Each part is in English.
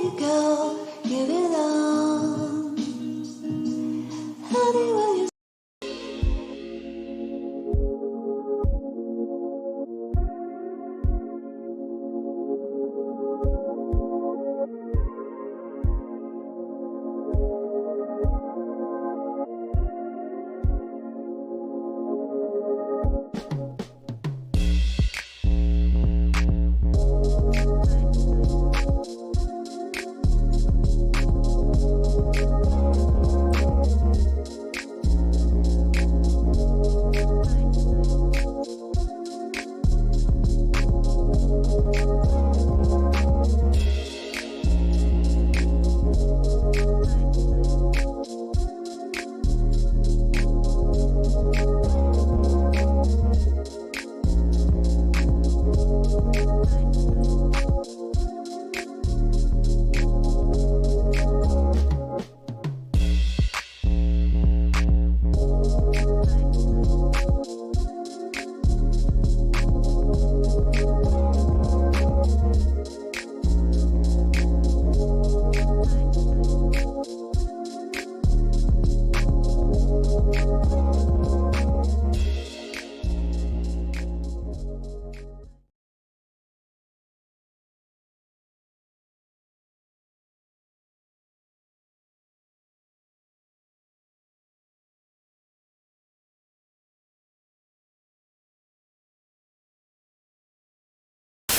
you go, you belong. Honey, will you?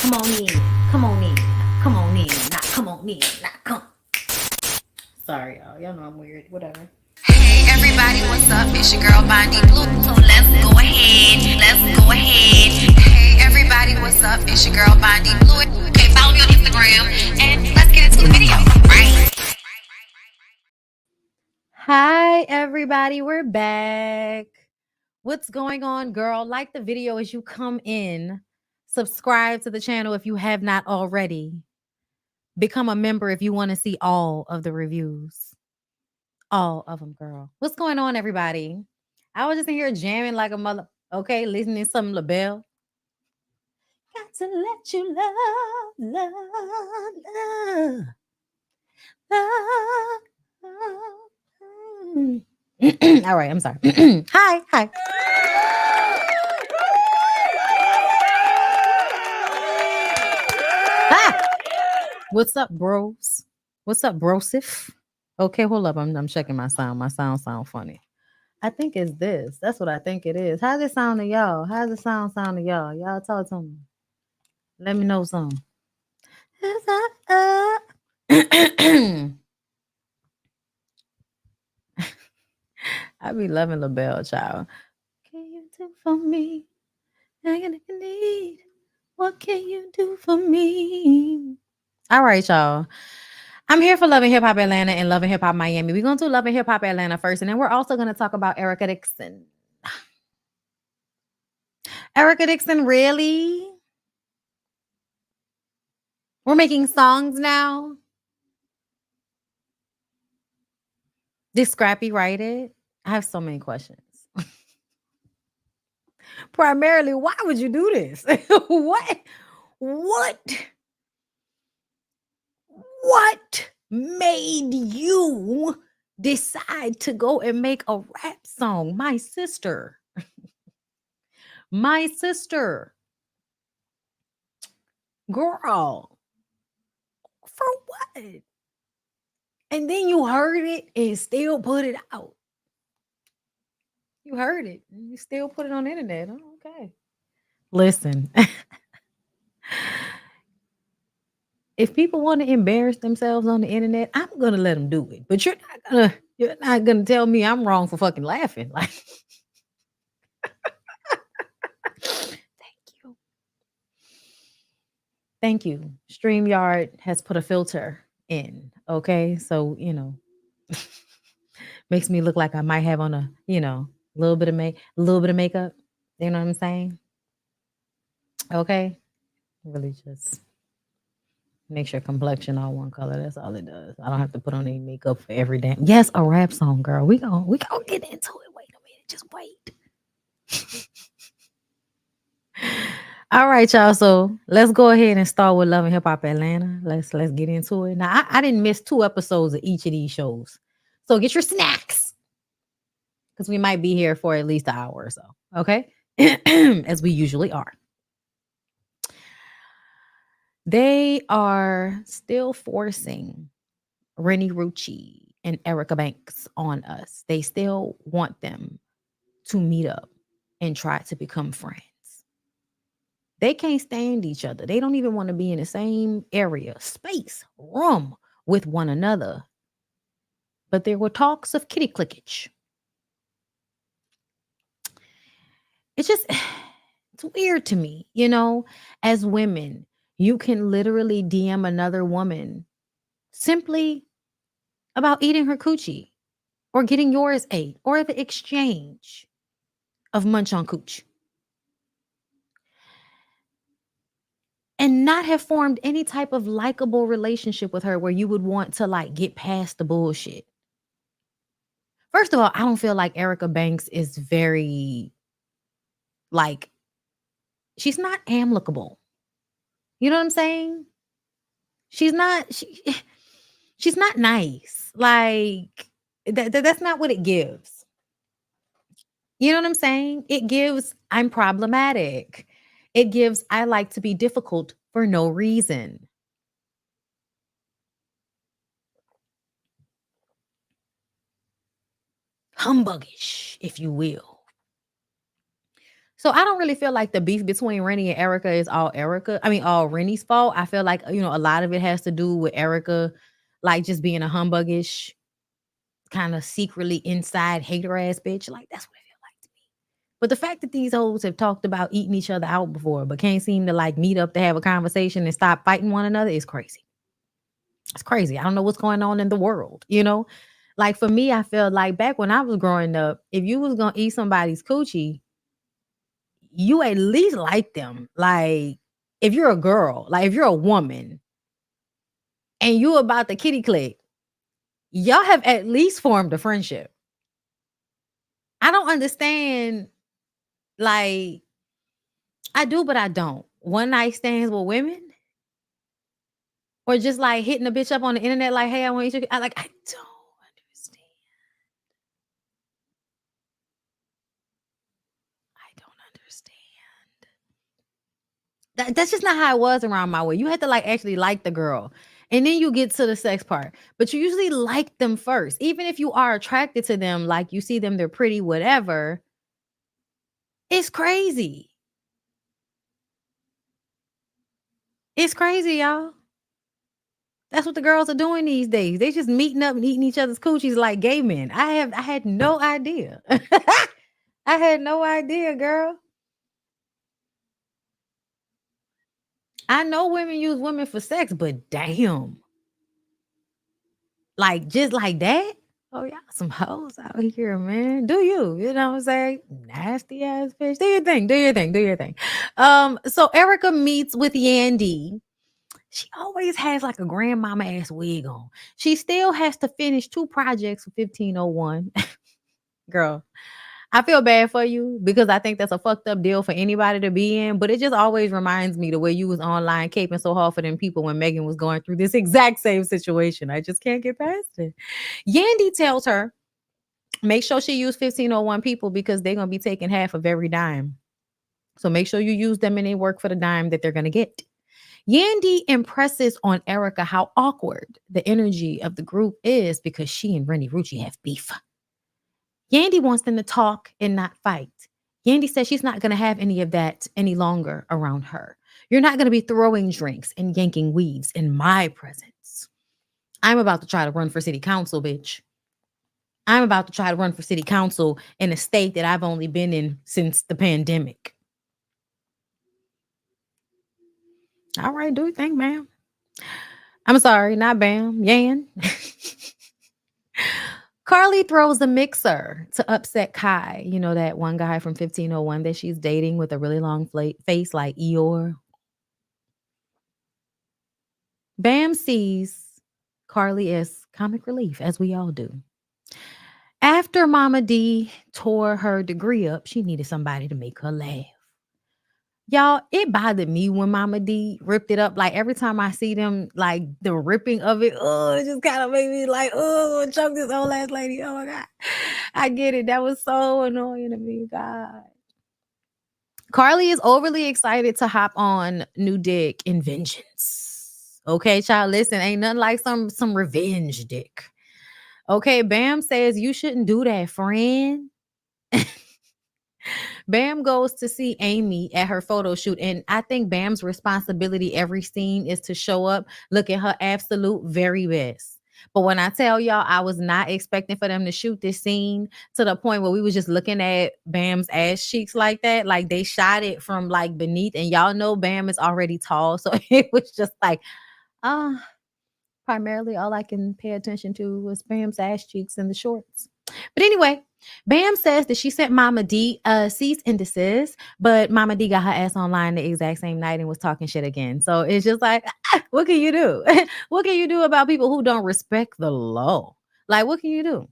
Come on in, come on in, come on in, not come on in, not come. Sorry, y'all know I'm weird. Whatever. Hey everybody, what's up? It's your girl BondyBlue. So let's go ahead. Hey everybody, what's up? It's your girl BondyBlue. Okay, follow me on Instagram and let's get into the video, right? Hi everybody, we're back. What's going on, girl? Like the video as you come in. Subscribe to the channel if you have not already. Become a member if you want to see all of the reviews. All of them, girl. What's going on, everybody? I was just in here jamming like a mother. Okay, listening to some LaBelle. Got to let you love. All right, I'm sorry. Hi. What's up, bros? What's up, brosif? Okay, hold up. I'm checking my sound. My sound funny. I think it's this. That's what I think it is. How's it sound to y'all? How's the sound to y'all? Y'all talk to me. Let me know something. I be loving LaBelle, child. Can you do for me? Need. What can you do for me? All right, y'all. I'm here for Love and Hip Hop Atlanta and Love and Hip Hop Miami. We're going to do Love and Hip Hop Atlanta first, and then we're also going to talk about Erica Dixon. Erica Dixon, really? We're making songs now? Did Scrappy write it? I have so many questions. Primarily, why would you do this? What made you decide to go and make a rap song? My sister. Girl. For what? And then you heard it and still put it out. You heard it. And you still put it on the internet. Oh, okay. Listen. If people want to embarrass themselves on the internet, I'm gonna let them do it. But you're not gonna tell me I'm wrong for fucking laughing. Like, thank you. StreamYard has put a filter in. Okay, so makes me look like I might have on a little bit of makeup. You know what I'm saying? Okay, really just makes your complexion all one color. That's all it does. I don't have to put on any makeup for every damn. Yes, a rap song, girl. We gonna get into it. Wait a minute. Just wait. All right, y'all. So let's go ahead and start with Love and Hip Hop Atlanta. Let's get into it. Now, I didn't miss 2 episodes of each of these shows. So get your snacks because we might be here for at least an hour or so. Okay. As we usually are. They are still forcing Rennie Rucci and Erica Banks on us. They still want them to meet up and try to become friends. They can't stand each other. They don't even want to be in the same area, space, room with one another. But there were talks of kitty clickage. It's just, it's weird to me, as women, you can literally DM another woman simply about eating her coochie or getting yours ate or the exchange of munch on cooch and not have formed any type of likable relationship with her where you would want to like get past the bullshit. First of all, I don't feel like Erica Banks is very like she's not amicable. You know what I'm saying? She's not she's not nice. Like that's not what it gives. You know what I'm saying? It gives I'm problematic. It gives I like to be difficult for no reason. Humbuggish, if you will. So I don't really feel like the beef between Rennie and Erica is all Erica. I mean, all Rennie's fault. I feel like, a lot of it has to do with Erica, like just being a humbuggish, kind of secretly inside hater ass bitch. Like that's what it feels like to me. But the fact that these hoes have talked about eating each other out before, but can't seem to like meet up to have a conversation and stop fighting one another is crazy. It's crazy. I don't know what's going on in the world. Like for me, I felt like back when I was growing up, if you was gonna eat somebody's coochie, you at least like them. Like if you're a girl, like if you're a woman and you about the kitty click, y'all have at least formed a friendship. I don't understand. Like I do, but I don't. One night stands with women, or just like hitting a bitch up on the internet, like, "Hey, I want you to." I don't understand. I don't understand. That's just not how it was around my way. You had to like actually like the girl. And then you get to the sex part. But you usually like them first. Even if you are attracted to them, like you see them, they're pretty, whatever. It's crazy. It's crazy, y'all. That's what the girls are doing these days. They just meeting up and eating each other's coochies like gay men. I had no idea. I had no idea, girl. I know women use women for sex, but damn. Like just like that? Oh, y'all some hoes out here, man. Do you? You know what I'm saying? Nasty ass bitch. Do your thing. Do your thing. Do your thing. So Erica meets with Yandy. She always has like a grandmama ass wig on. She still has to finish 2 projects for 1501. Girl, I feel bad for you because I think that's a fucked up deal for anybody to be in. But it just always reminds me the way you was online caping so hard for them people when Megan was going through this exact same situation. I just can't get past it. Yandy tells her, make sure she use 1501 people because they're gonna be taking half of every dime. So make sure you use them and they work for the dime that they're gonna get. Yandy impresses on Erica how awkward the energy of the group is because she and Rennie Rucci have beef. Yandy wants them to talk and not fight. Yandy says she's not going to have any of that any longer around her. You're not going to be throwing drinks and yanking weaves in my presence. I'm about to try to run for city council, bitch. I'm about to try to run for city council in a state that I've only been in since the pandemic. All right, do you think, ma'am? I'm sorry, not Bam. Yan. Carly throws a mixer to upset Kai. You know, that one guy from 1501 that she's dating with a really long face like Eeyore. Bam sees Carly as comic relief, as we all do. After Mama D tore her degree up, she needed somebody to make her laugh. Y'all, it bothered me when Mama D ripped it up. Like every time I see them, like the ripping of it, oh, it just kind of made me like, oh, choke this old ass lady. Oh my God. I get it. That was so annoying to me. God. Carly is overly excited to hop on new dick in vengeance. Okay, child, listen, ain't nothing like some revenge dick. Okay, Bam says you shouldn't do that, friend. Bam goes to see Amy at her photo shoot, and I think Bam's responsibility every scene is to show up looking her absolute very best. But when I tell y'all, I was not expecting for them to shoot this scene to the point where we was just looking at Bam's ass cheeks like that. Like they shot it from like beneath, and y'all know Bam is already tall, so it was just like, ah. Primarily, all I can pay attention to was Bam's ass cheeks and the shorts. But anyway, Bam says that she sent Mama D cease and desist, but Mama D got her ass online the exact same night and was talking shit again. So it's just like, what can you do? What can you do about people who don't respect the law? Like, what can you do?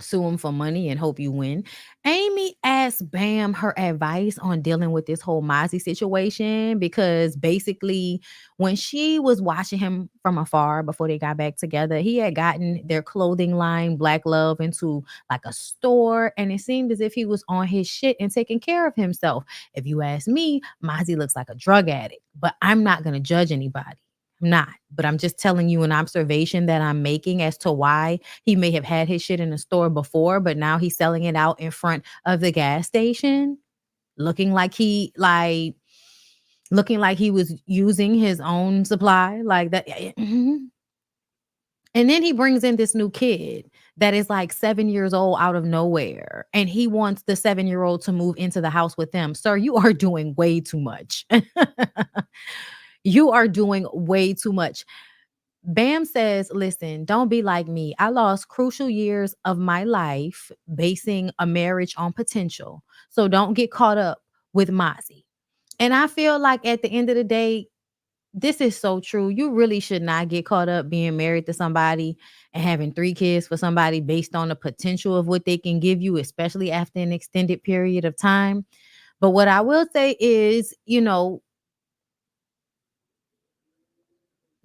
Sue him for money and hope you win. Amy asked Bam her advice on dealing with this whole Maizy situation because basically, when she was watching him from afar before they got back together, he had gotten their clothing line, Black Love, into like a store, and it seemed as if he was on his shit and taking care of himself. If you ask me, Maizy looks like a drug addict, but I'm not going to judge anybody. I'm not, but I'm just telling you an observation that I'm making as to why he may have had his shit in the store before, but now he's selling it out in front of the gas station, looking like he was using his own supply, like that. Mhm. And then he brings in this new kid that is like 7 years old out of nowhere, and he wants the 7-year-old to move into the house with them. Sir, you are doing way too much. You are doing way too much. Bam says, listen, don't be like me. I lost crucial years of my life basing a marriage on potential. So don't get caught up with Maizy. And I feel like at the end of the day, this is so true. You really should not get caught up being married to somebody and having 3 kids for somebody based on the potential of what they can give you, especially after an extended period of time. But what I will say is,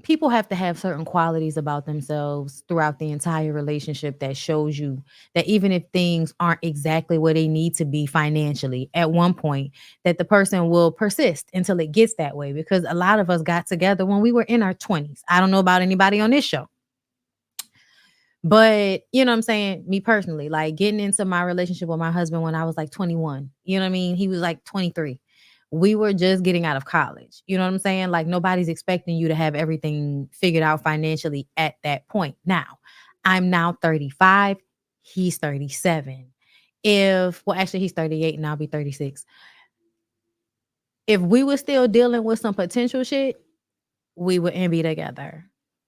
people have to have certain qualities about themselves throughout the entire relationship that shows you that even if things aren't exactly where they need to be financially at one point, that the person will persist until it gets that way, because a lot of us got together when we were in our 20s. I don't know about anybody on this show, but you know what I'm saying? Me personally, like getting into my relationship with my husband when I was like 21. You know what I mean? He was like 23. We were just getting out of college. You know what I'm saying? Like nobody's expecting you to have everything figured out financially at that point. Now, I'm now 35. He's 37. Actually, he's 38 and I'll be 36. If we were still dealing with some potential shit, we wouldn't be together.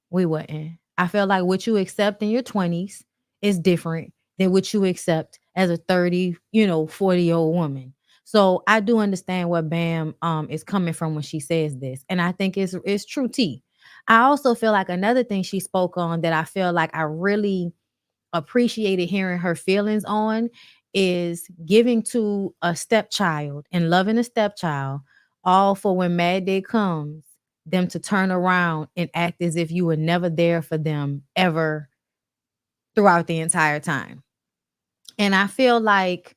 We wouldn't. I feel like what you accept in your 20s is different than what you accept as a 30, 40-year-old woman. So I do understand where Bam is coming from when she says this. And I think it's true tea. I also feel like another thing she spoke on that I feel like I really appreciated hearing her feelings on is giving to a stepchild and loving a stepchild, all for when mad day comes, them to turn around and act as if you were never there for them ever throughout the entire time. And I feel like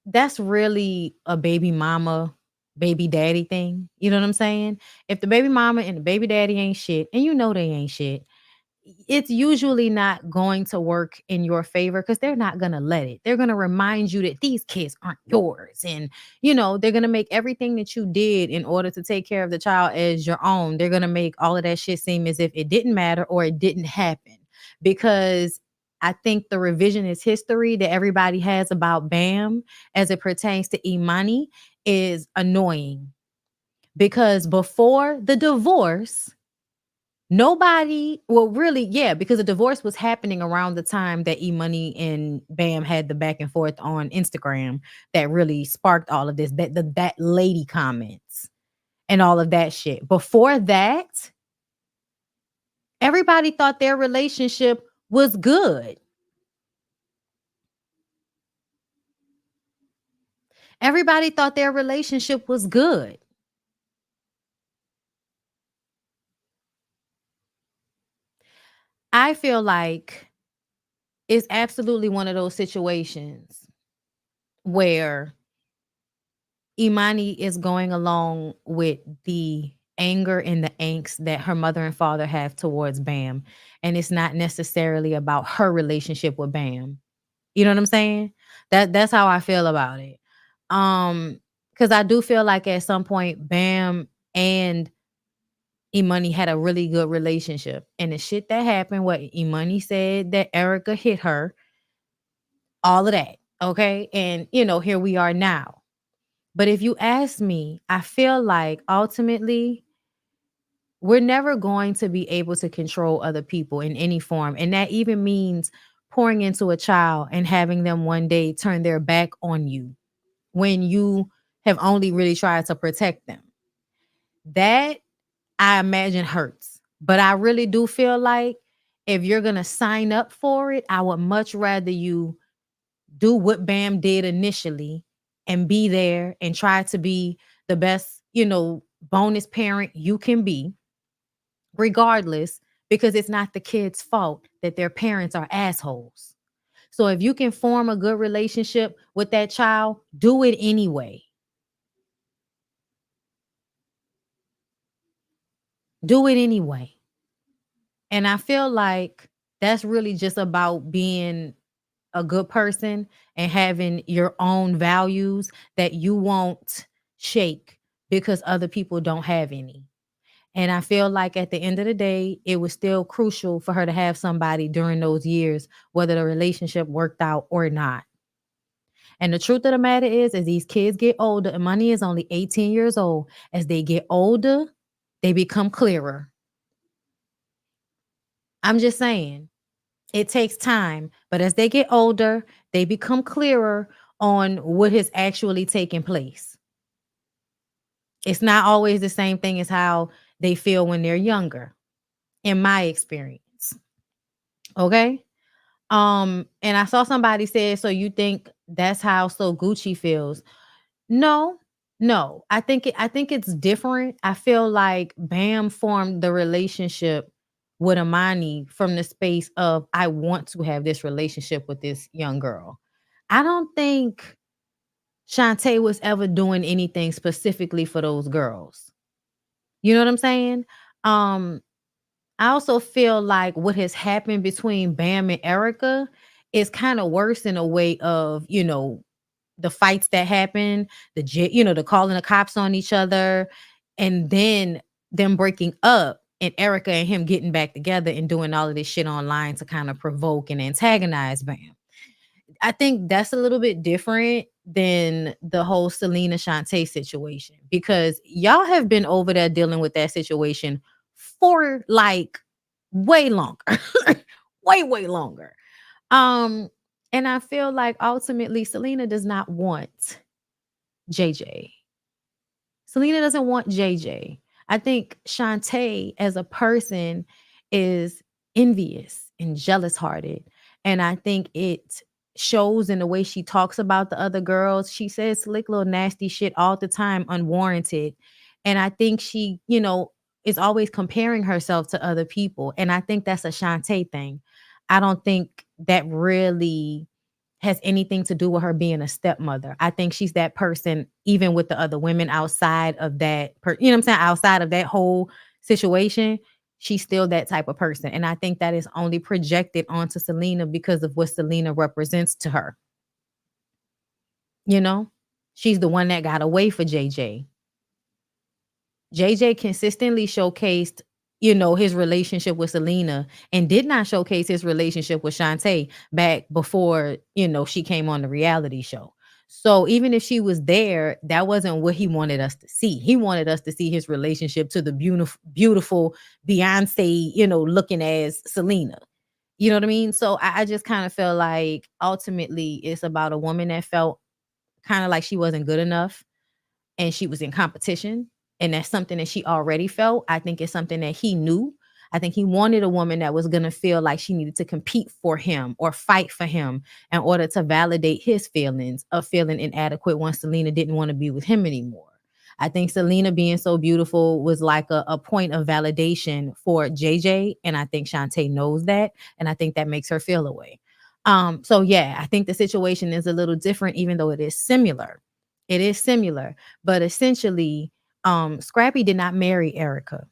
that's really a baby mama, baby daddy thing. You know what I'm saying? If the baby mama and the baby daddy ain't shit, and you know they ain't shit, it's usually not going to work in your favor because they're not going to let it. They're going to remind you that these kids aren't yours. And, they're going to make everything that you did in order to take care of the child as your own. They're going to make all of that shit seem as if it didn't matter or it didn't happen. Because I think the revisionist history that everybody has about Bam as it pertains to Imani is annoying. Because before the divorce, because the divorce was happening around the time that E-Money and Bam had the back and forth on Instagram that really sparked all of this, that lady comments and all of that shit. Before that, everybody thought their relationship was good. Everybody thought their relationship was good. I feel like it's absolutely one of those situations where Imani is going along with the anger and the angst that her mother and father have towards Bam. And it's not necessarily about her relationship with Bam. You know what I'm saying? That's how I feel about it. Because I do feel like at some point Bam and Imani had a really good relationship. And the shit that happened, what Imani said that Erica hit her, all of that. Okay. And here we are now. But if you ask me, I feel like ultimately we're never going to be able to control other people in any form. And that even means pouring into a child and having them one day turn their back on you when you have only really tried to protect them. That I imagine hurts. But I really do feel like if you're going to sign up for it, I would much rather you do what Bam did initially and be there and try to be the best, bonus parent you can be, regardless, because it's not the kid's fault that their parents are assholes. So if you can form a good relationship with that child, do it anyway. Do it anyway. And I feel like that's really just about being a good person and having your own values that you won't shake because other people don't have any. And I feel like at the end of the day, it was still crucial for her to have somebody during those years, whether the relationship worked out or not. And the truth of the matter is, as these kids get older, and Money is only 18 years old, as they get older, they become clearer. I'm just saying, it takes time, but as they get older, they become clearer on what has actually taken place. It's not always the same thing as how they feel when they're younger, in my experience. Okay? And I saw somebody say, so you think that's how So Gucci feels? No, no. I think it's different. I feel like Bam formed the relationship with Amani from the space of I want to have this relationship with this young girl. I don't think Shantae was ever doing anything specifically for those girls. You know what I'm saying? Um, I also feel like what has happened between Bam and Erica is kind of worse in a way of, the fights that happen, the calling the cops on each other, and then them breaking up and Erica and him getting back together and doing all of this shit online to kind of provoke and antagonize Bam. I think that's a little bit different than the whole Selena Shantae situation because y'all have been over there dealing with that situation for like way longer. Way longer. Um and I feel like ultimately Selena does not want JJ. Selena doesn't want JJ. I think Shantae as a person is envious and jealous hearted. And I think it shows in the way she talks about the other girls. She says slick little nasty shit all the time, unwarranted. And I think she, is always comparing herself to other people. And I think that's a Shantae thing. I don't think that really has anything to do with her being a stepmother. I think she's that person, even with the other women outside of that, you know what I'm saying? Outside of that whole situation, she's still that type of person. And I think that is only projected onto Selena because of what Selena represents to her. You know, she's the one that got away for JJ. JJ consistently showcased, his relationship with Selena and did not showcase his relationship with Shantae back before, she came on the reality show. So even if she was there, that wasn't what he wanted us to see. He wanted us to see his relationship to the beautiful Beyonce, looking as Selena. You know what I mean? So I just kind of feel like ultimately it's about a woman that felt kind of like she wasn't good enough and she was in competition, and that's something that she already felt. I think it's something that he knew. I think he wanted a woman that was going to feel like she needed to compete for him or fight for him in order to validate his feelings of feeling inadequate once Selena didn't want to be with him anymore. I think Selena being so beautiful was like a point of validation for JJ. And I think Shante knows that. And I think that makes her feel away. So yeah, I think the situation is a little different, even though it is similar. It is similar, but essentially, Scrappy did not marry Erica.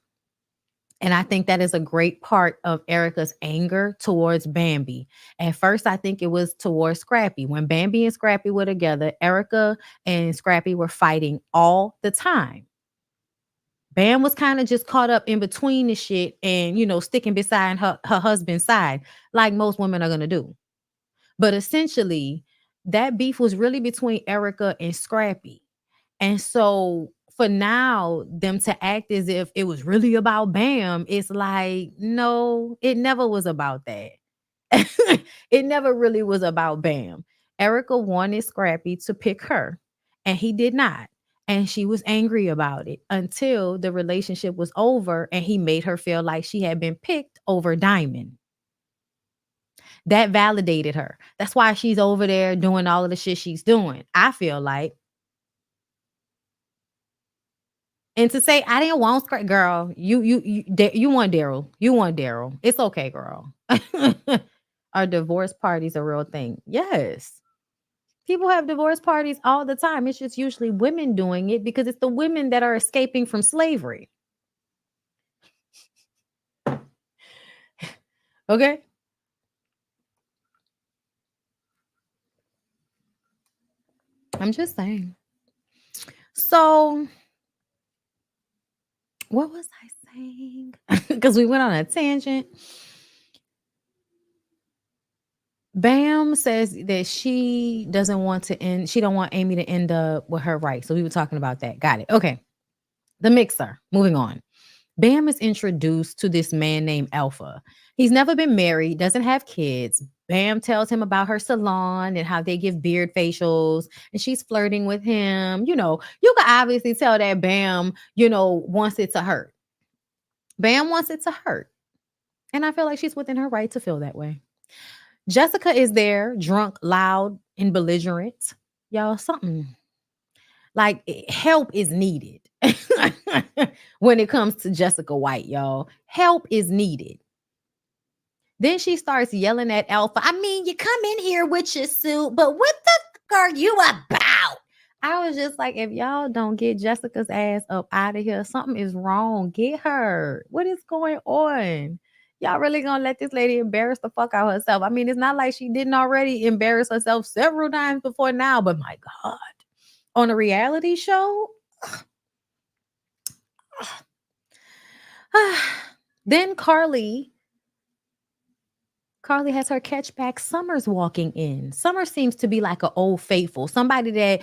And I think that is a great part of Erica's anger towards Bambi. At first, I think it was towards Scrappy. When Bambi and Scrappy were together, Erica and Scrappy were fighting all the time. Bam was kind of just caught up in between the shit and, sticking beside her husband's side, like most women are going to do. But essentially, that beef was really between Erica and Scrappy. And so for now, them to act as if it was really about Bam, it's like, no, it never was about that. It never really was about Bam. Erica wanted Scrappy to pick her, and he did not. And she was angry about it until the relationship was over and he made her feel like she had been picked over Diamond. That validated her. That's why she's over there doing all of the shit she's doing. I feel like. And to say I didn't want girl, you want Daryl. You want Daryl. It's okay, girl. Are divorce parties a real thing? Yes. People have divorce parties all the time. It's just usually women doing it because it's the women that are escaping from slavery. Okay? I'm just saying. So, what was I saying? Because we went on a tangent. Bam says that she doesn't want to end, she don't want Amy to end up with her right. So we were talking about that. Got it. Okay. The mixer. Moving on. Bam is introduced to this man named Alpha. He's never been married, doesn't have kids. Bam tells him about her salon and how they give beard facials and she's flirting with him. You can obviously tell that Bam, wants it to hurt. Bam wants it to hurt. And I feel like she's within her right to feel that way. Jessica is there, drunk, loud, and belligerent. Y'all, something like help is needed when it comes to Jessica White, y'all. Help is needed. Then she starts yelling at Alpha. I mean, you come in here with your suit, but what the fuck are you about? I was just like, if y'all don't get Jessica's ass up out of here, something is wrong. Get her. What is going on? Y'all really gonna let this lady embarrass the fuck out of herself? I mean, it's not like she didn't already embarrass herself several times before now, but my God, on a reality show? Then Carly has her catch back Summers walking in. Summer seems to be like an old faithful, somebody that,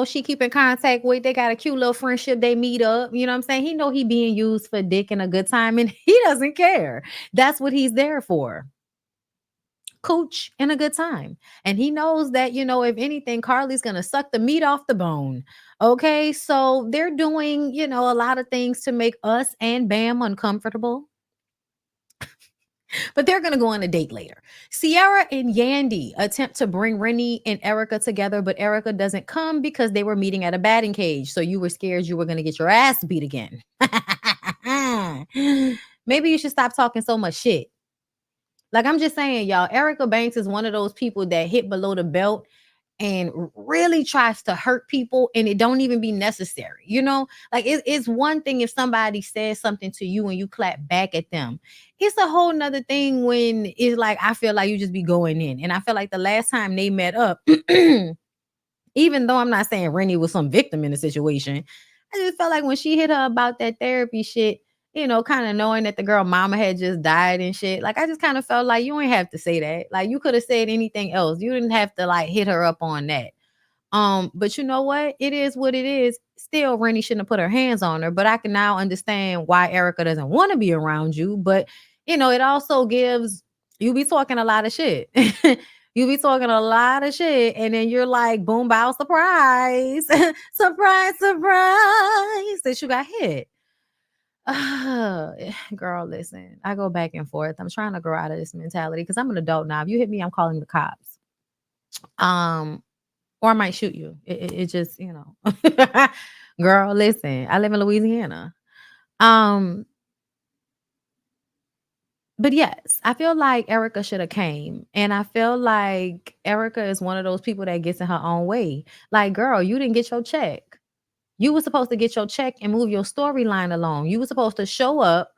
she keep in contact with. They got a cute little friendship. They meet up. You know what I'm saying? He know he being used for dick and a good time and he doesn't care. That's what he's there for. Cooch and a good time. And he knows that, if anything, Carly's going to suck the meat off the bone. Okay. So they're doing, a lot of things to make us and Bam uncomfortable. But they're going to go on a date later. Sierra and Yandy attempt to bring Rennie and Erica together, but Erica doesn't come because they were meeting at a batting cage. So you were scared you were going to get your ass beat again. Maybe you should stop talking so much shit. Like, I'm just saying, y'all, Erica Banks is one of those people that hit below the belt and really tries to hurt people, and it don't even be necessary. Like it's one thing if somebody says something to you and you clap back at them. It's a whole nother thing when it's like, I feel like you just be going in. And I feel like the last time they met up, even though I'm not saying Rennie was some victim in the situation, I just felt like when she hit her about that therapy shit, kind of knowing that the girl mama had just died and shit. Like, I just kind of felt like you ain't have to say that. Like, you could have said anything else. You didn't have to like hit her up on that. But you know what? It is what it is. Still, Rennie shouldn't have put her hands on her. But I can now understand why Erica doesn't want to be around you. But it also gives you be talking a lot of shit. You be talking a lot of shit, and then you're like, boom, bow, surprise, surprise, surprise, that you got hit. Girl, listen, I go back and forth. I'm trying to grow out of this mentality because I'm an adult now. If you hit me, I'm calling the cops. Um, or I might shoot you. It just, girl, listen, I live in Louisiana. Um, but yes, I feel like Erica should have came. And I feel like Erica is one of those people that gets in her own way. Like, girl, you didn't get your check. You were supposed to get your check and move your storyline along. You were supposed to show up,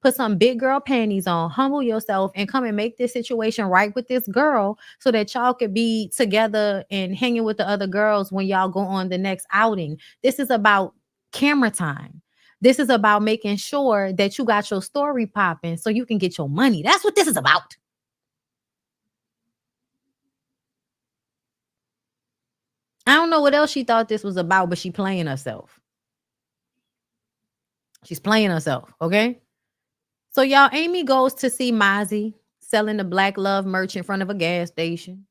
put some big girl panties on, humble yourself, and come and make this situation right with this girl so that y'all could be together and hanging with the other girls when y'all go on the next outing. This is about camera time. This is about making sure that you got your story popping so you can get your money. That's what this is about. I don't know what else she thought this was about, but she playing herself. She's playing herself, okay? So y'all, Amy goes to see Maizy selling the Black Love merch in front of a gas station.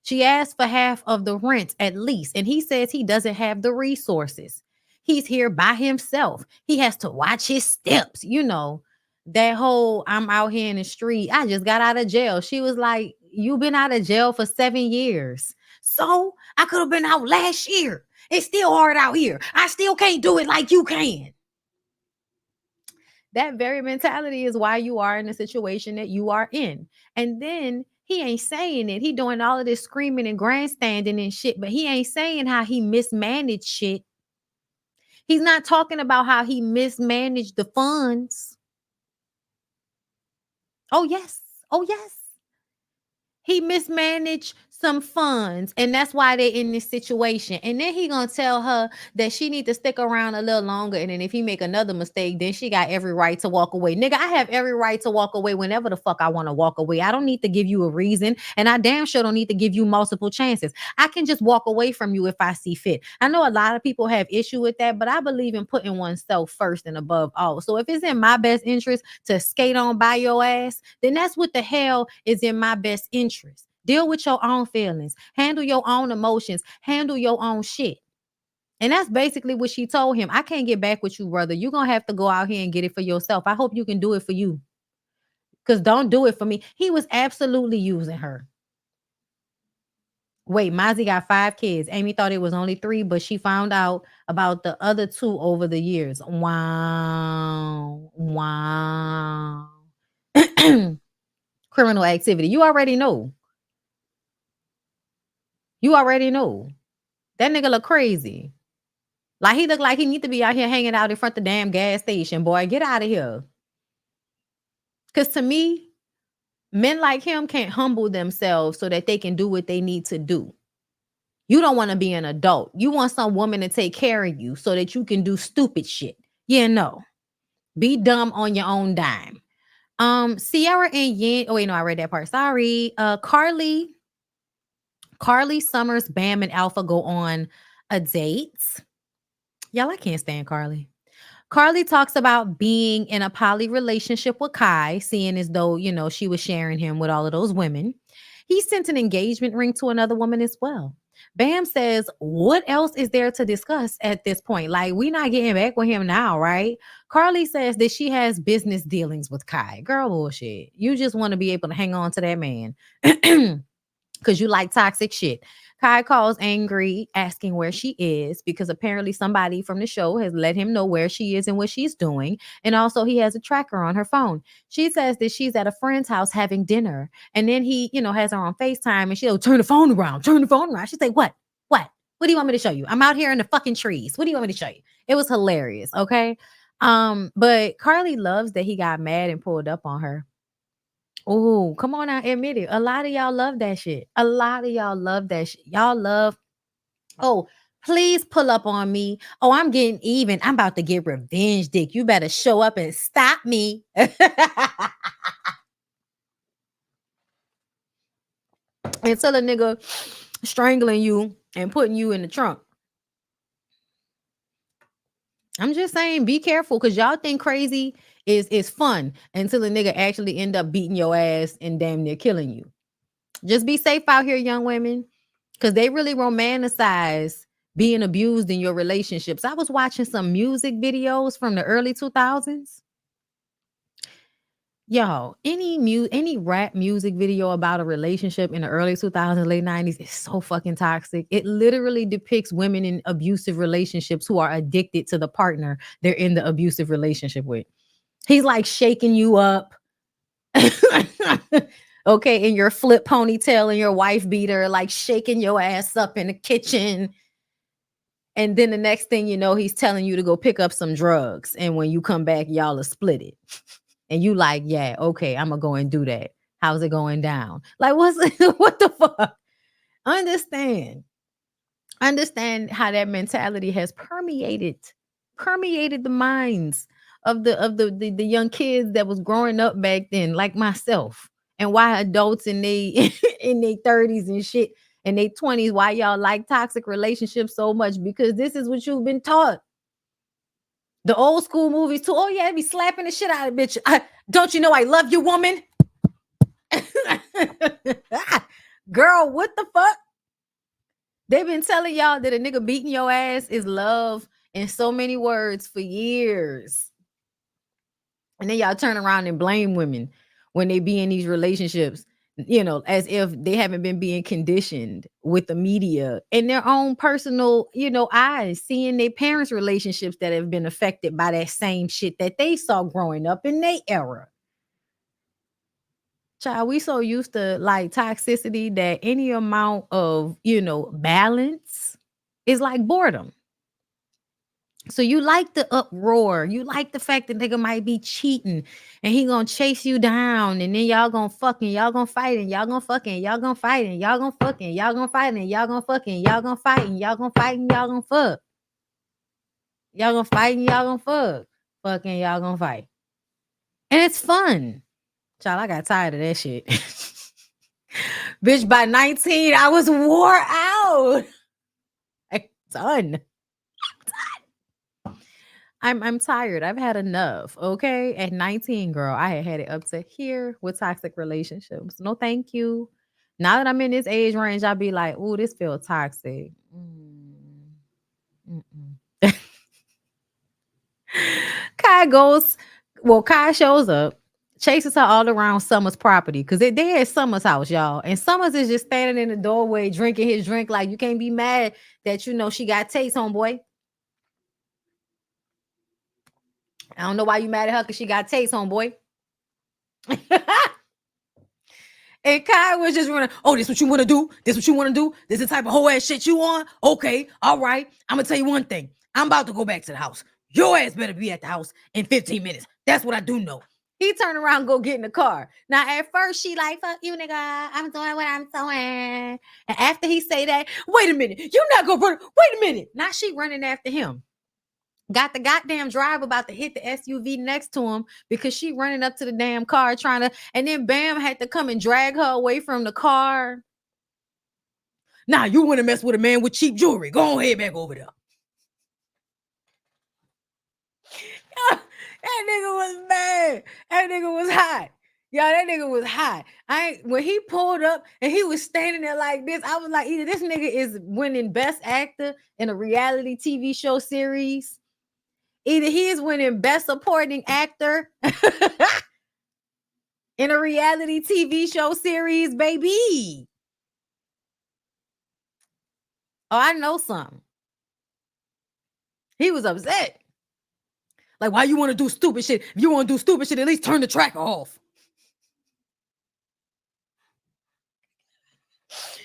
She asks for half of the rent at least, and he says he doesn't have the resources. He's here by himself. He has to watch his steps. That whole I'm out here in the street. I just got out of jail. She was like, you've been out of jail for 7 years. So I could have been out last year. It's still hard out here. I still can't do it like you can. That very mentality is why you are in the situation that you are in. And then he ain't saying it. He doing all of this screaming and grandstanding and shit, but he ain't saying how he mismanaged shit. He's not talking about how he mismanaged the funds. Oh, yes. Oh, yes. He mismanaged some funds, and that's why they're in this situation. And then he gonna tell her that she need to stick around a little longer, and then if he make another mistake, then she got every right to walk away. Nigga, I have every right to walk away whenever the fuck I want to walk away. I don't need to give you a reason, and I damn sure don't need to give you multiple chances. I can just walk away from you if I see fit. I know a lot of people have issue with that, but I believe in putting oneself first and above all. So if it's in my best interest to skate on by your ass, then that's what the hell is in my best interest. Deal with your own feelings, handle your own emotions, handle your own shit. And that's basically what she told him. I can't get back with you, brother. You're going to have to go out here and get it for yourself. I hope you can do it for you. Because don't do it for me. He was absolutely using her. Wait, Maizy got 5 kids. Amy thought it was only 3, but she found out about the other 2 over the years. Wow. Wow. Criminal activity. You already know. You already know. That nigga look crazy. Like he look like he need to be out here hanging out in front of the damn gas station, boy. Get out of here. Because to me, men like him can't humble themselves so that they can do what they need to do. You don't want to be an adult. You want some woman to take care of you so that you can do stupid shit. Yeah, no. Be dumb on your own dime. Sierra and Yin. Oh, wait, no, I read that part. Sorry. Carly Summers, Bam, and Alpha go on a date. Y'all, I can't stand Carly. Carly talks about being in a poly relationship with Kai, seeing as though, she was sharing him with all of those women. He sent an engagement ring to another woman as well. Bam says, what else is there to discuss at this point? Like, we not getting back with him now, right? Carly says that she has business dealings with Kai. Girl, bullshit. You just want to be able to hang on to that man because you like toxic shit. Kai calls angry, asking where she is because apparently somebody from the show has let him know where she is and what she's doing. And also he has a tracker on her phone. She says that she's at a friend's house having dinner. And then he, has her on FaceTime and she'll turn the phone around. She's like, what? What do you want me to show you? I'm out here in the fucking trees. What do you want me to show you? It was hilarious. Okay. But Carly loves that he got mad and pulled up on her. Oh, come on now, admit it. A lot of y'all love that shit. A lot of y'all love that shit. Y'all love, oh, please pull up on me. Oh, I'm getting even. I'm about to get revenge, dick. You better show up and stop me. Until a nigga strangling you and putting you in the trunk. I'm just saying, be careful because y'all think crazy is fun until a nigga actually end up beating your ass and damn near killing you. Just be safe out here, young women, because they really romanticize being abused in your relationships. I was watching some music videos from the early 2000s. Yo, any rap music video about a relationship in the early 2000s, late 90s is so fucking toxic. It literally depicts women in abusive relationships who are addicted to the partner they're in the abusive relationship with. He's like shaking you up. Okay, in your flip ponytail and your wife beater, like shaking your ass up in the kitchen. And then the next thing you know, he's telling you to go pick up some drugs. And when you come back, y'all are split it. And you like, yeah, okay, I'm gonna go and do that. How's it going down? Like, what the fuck? Understand how that mentality has permeated the minds of the young kids that was growing up back then, like myself. And why adults in they in their 30s and shit and their 20s, why y'all like toxic relationships so much? Because this is what you've been taught. The old school movies too. Oh yeah, they be slapping the shit out of bitch. Don't you know I love you, woman? Girl, what the fuck? They've been telling y'all that a nigga beating your ass is love in so many words for years. And then y'all turn around and blame women when they be in these relationships, you know, as if they haven't been being conditioned with the media and their own personal, you know, eyes, seeing their parents' relationships that have been affected by that same shit that they saw growing up in their era. Child, we so used to like toxicity that any amount of, you know, balance is like boredom. So you like the uproar. You like the fact that nigga might be cheating and he gonna chase you down and then y'all gonna fucking, y'all gonna fight and y'all gonna fucking, y'all gonna fight and y'all gonna fucking, y'all gonna fight and y'all gonna fucking, y'all gonna fight and y'all gonna fight and y'all gonna fuck. Y'all gonna fight and y'all gonna fuck. Fucking y'all gonna fight. And it's fun. Child, I got tired of that shit. Bitch, by 19, I was wore out. I'm done. I'm tired. I've had enough. Okay. At 19, girl, I had it up to here with toxic relationships. No, thank you. Now that I'm in this age range, I'll be like, oh, this feels toxic. Kai shows up, chases her all around Summer's property because they're at Summer's house, y'all. And Summers is just standing in the doorway drinking his drink. Like, you can't be mad that, you know, she got taste, homeboy. I don't know why you mad at her because she got taste, homeboy. And Kai was just running, oh, this what you want to do? This what you want to do? This the type of whole ass shit you on? Okay, all right. I'm going to tell you one thing. I'm about to go back to the house. Your ass better be at the house in 15 minutes. That's what I do know. He turned around and go get in the car. Now, at first, she like, fuck you, nigga. I'm doing what I'm doing. And after he say that, wait a minute. You not going to run. Wait a minute. Now she running after him. Got the goddamn driver about to hit the SUV next to him because she running up to the damn car trying to, and then Bam had to come and drag her away from the car. Now you want to mess with a man with cheap jewelry. Go ahead back over there. That nigga was mad. That nigga was hot. Y'all, that nigga was hot. When he pulled up and he was standing there like this, I was like, either this nigga is winning best actor in a reality TV show series. Either he is winning best supporting actor in a reality TV show series, baby. Oh, I know something. He was upset. Like, why you want to do stupid shit? If you want to do stupid shit, at least turn the tracker off.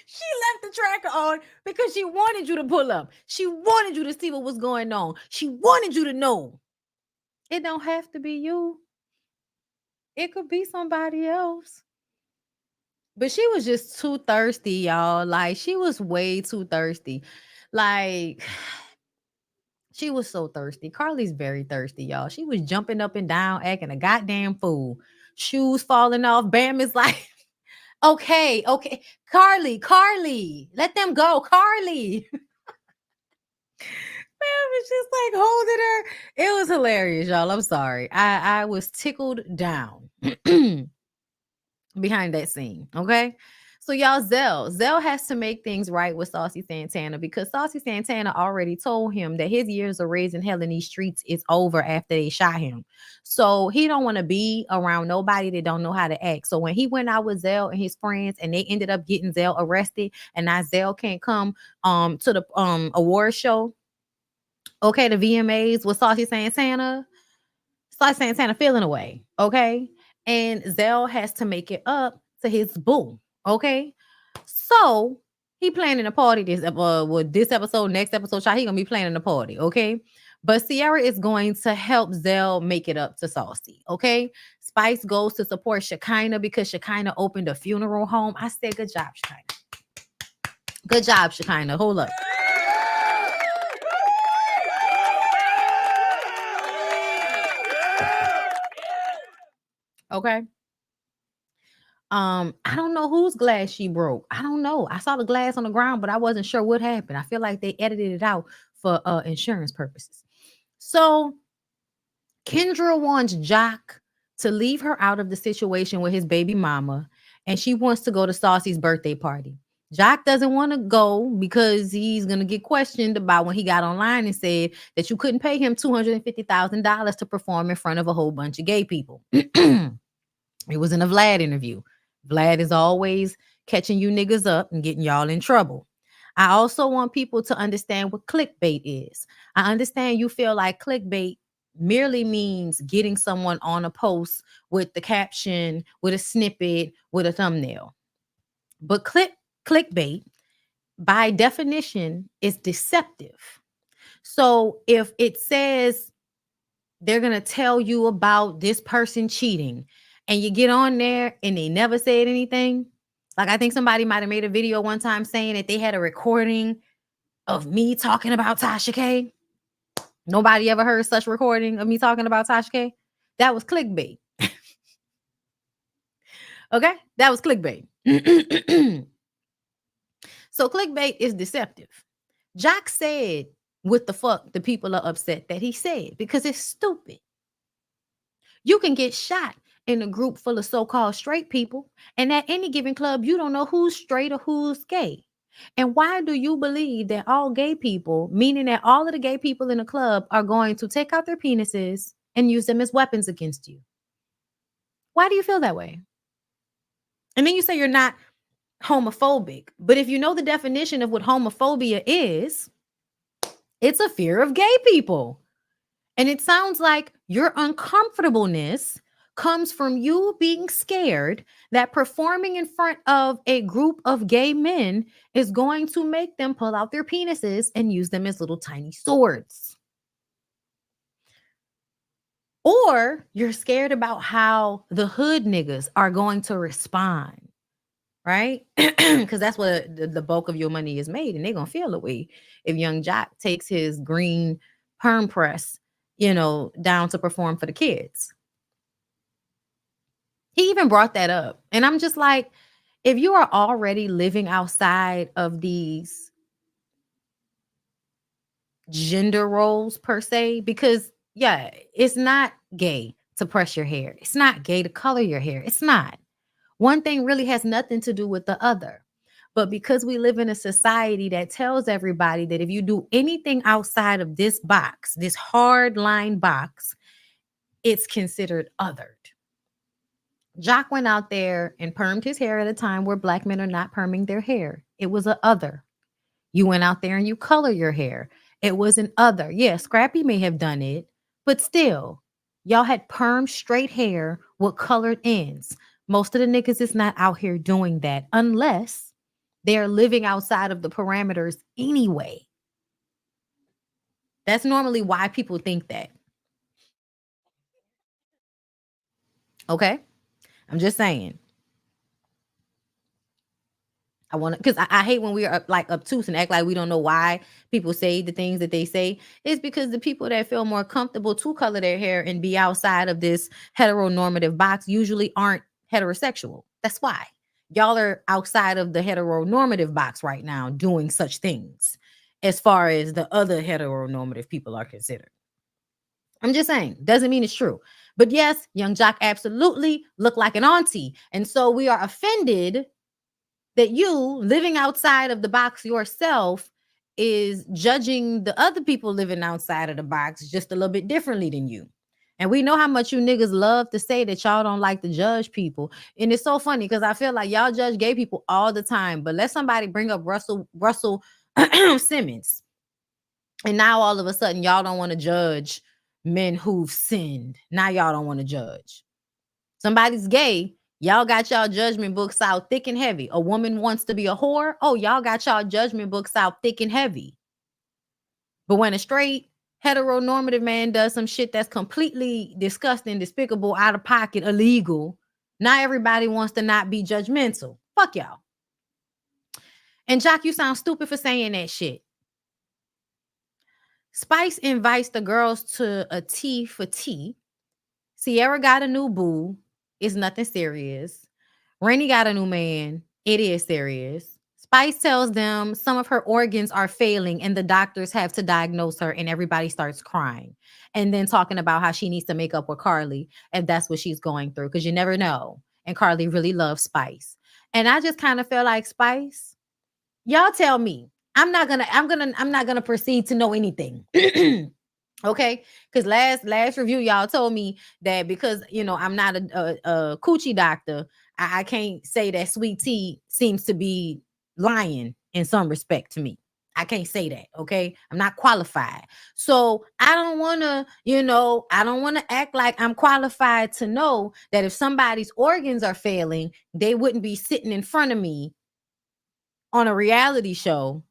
She left the tracker on because she wanted you to pull up. She wanted you to see what was going on. She wanted you to know. It don't have to be you. It could be somebody else. But she was just too thirsty, y'all. Like, she was way too thirsty. Like, she was so thirsty. Carly's very thirsty, y'all. She was jumping up and down, acting a goddamn fool. Shoes falling off. Bam is like, okay. Carly, let them go. Carly. Bam was just like holding her. It was hilarious, y'all. I'm sorry. I was tickled down behind that scene. Okay. So y'all, Zell has to make things right with Saucy Santana because Saucy Santana already told him that his years of raising hell in these streets is over after they shot him. So he don't want to be around nobody that don't know how to act. So when he went out with Zell and his friends and they ended up getting Zell arrested and now Zell can't come to the award show, okay, the VMAs with Saucy Santana, Saucy Santana feeling away, okay? And Zell has to make it up to his boo, okay? So he planning a party with this episode, next episode, he gonna be planning a party, okay? But Sierra is going to help Zell make it up to Saucy, okay? Spice goes to support Shekinah because Shekinah opened a funeral home. I said, good job, Shekinah. Good job, Shekinah. Hold up. Okay. I don't know whose glass she broke. I don't know. I saw the glass on the ground, but I wasn't sure what happened. I feel like they edited it out for insurance purposes. So Kendra wants Joc to leave her out of the situation with his baby mama, and she wants to go to Saucy's birthday party. Joc doesn't want to go because he's going to get questioned about when he got online and said that you couldn't pay him $250,000 to perform in front of a whole bunch of gay people. It was in a Vlad interview. Vlad is always catching you niggas up and getting y'all in trouble. I also want people to understand what clickbait is. I understand you feel like clickbait merely means getting someone on a post with the caption, with a snippet, with a thumbnail. But clickbait, by definition, is deceptive. So if it says they're going to tell you about this person cheating and you get on there and they never said anything, like I think somebody might have made a video one time saying that they had a recording of me talking about Tasha K. Nobody ever heard such recording of me talking about Tasha K. That was clickbait. Okay? That was clickbait. So clickbait is deceptive. Joc said what the fuck the people are upset that he said because it's stupid. You can get shot in a group full of so-called straight people, and at any given club, you don't know who's straight or who's gay. And why do you believe that all gay people, meaning that all of the gay people in the club, are going to take out their penises and use them as weapons against you? Why do you feel that way? And then you say you're not homophobic. But if you know the definition of what homophobia is, it's a fear of gay people. And it sounds like your uncomfortableness comes from you being scared that performing in front of a group of gay men is going to make them pull out their penises and use them as little tiny swords. Or you're scared about how the hood niggas are going to respond, right? Because that's what the bulk of your money is made, and they're going to feel the way if Young Joc takes his green perm press, down to perform for the kids. He even brought that up. And I'm just like, if you are already living outside of these gender roles per se, because yeah, it's not gay to press your hair. It's not gay to color your hair. It's not. One thing really has nothing to do with the other. But because we live in a society that tells everybody that if you do anything outside of this box, this hard line box, it's considered othered. Joc went out there and permed his hair at a time where Black men are not perming their hair. It was an other. You went out there and you color your hair. It was an other. Yeah, Scrappy may have done it, but still, y'all had permed straight hair with colored ends. Most of the niggas is not out here doing that unless they're living outside of the parameters anyway. That's normally why people think that. Okay? I'm just saying. I want to, because I hate when we are obtuse and act like we don't know why people say the things that they say. It's because the people that feel more comfortable to color their hair and be outside of this heteronormative box usually aren't heterosexual. That's why y'all are outside of the heteronormative box right now doing such things as far as the other heteronormative people are considered. I'm just saying, doesn't mean it's true. But yes, Young Joc absolutely looked like an auntie. And so we are offended that you living outside of the box yourself is judging the other people living outside of the box just a little bit differently than you. And we know how much you niggas love to say that y'all don't like to judge people. And it's so funny because I feel like y'all judge gay people all the time. But let somebody bring up Russell Simmons. And now all of a sudden y'all don't want to judge men who've sinned. Now y'all don't want to judge. Somebody's gay. Y'all got y'all judgment books out thick and heavy. A woman wants to be a whore. Oh, y'all got y'all judgment books out thick and heavy. But when a straight heteronormative man does some shit that's completely disgusting, despicable, out of pocket, illegal, not everybody wants to not be judgmental. Fuck y'all. And Joc, you sound stupid for saying that shit. Spice invites the girls to a tea for tea. Sierra got a new boo. It's nothing serious. Rainy got a new man. It is serious. Spice tells them some of her organs are failing and the doctors have to diagnose her, and everybody starts crying. And then talking about how she needs to make up with Carly if that's what she's going through, because you never know. And Carly really loves Spice. And I just kind of feel like, Spice, y'all tell me. I'm not gonna proceed to know anything. Okay, because last review y'all told me that because I'm not a coochie doctor, I can't say that sweet tea seems to be lying in some respect to me. I can't say that. Okay, I'm not qualified, so I don't want to act like I'm qualified to know that if somebody's organs are failing, they wouldn't be sitting in front of me on a reality show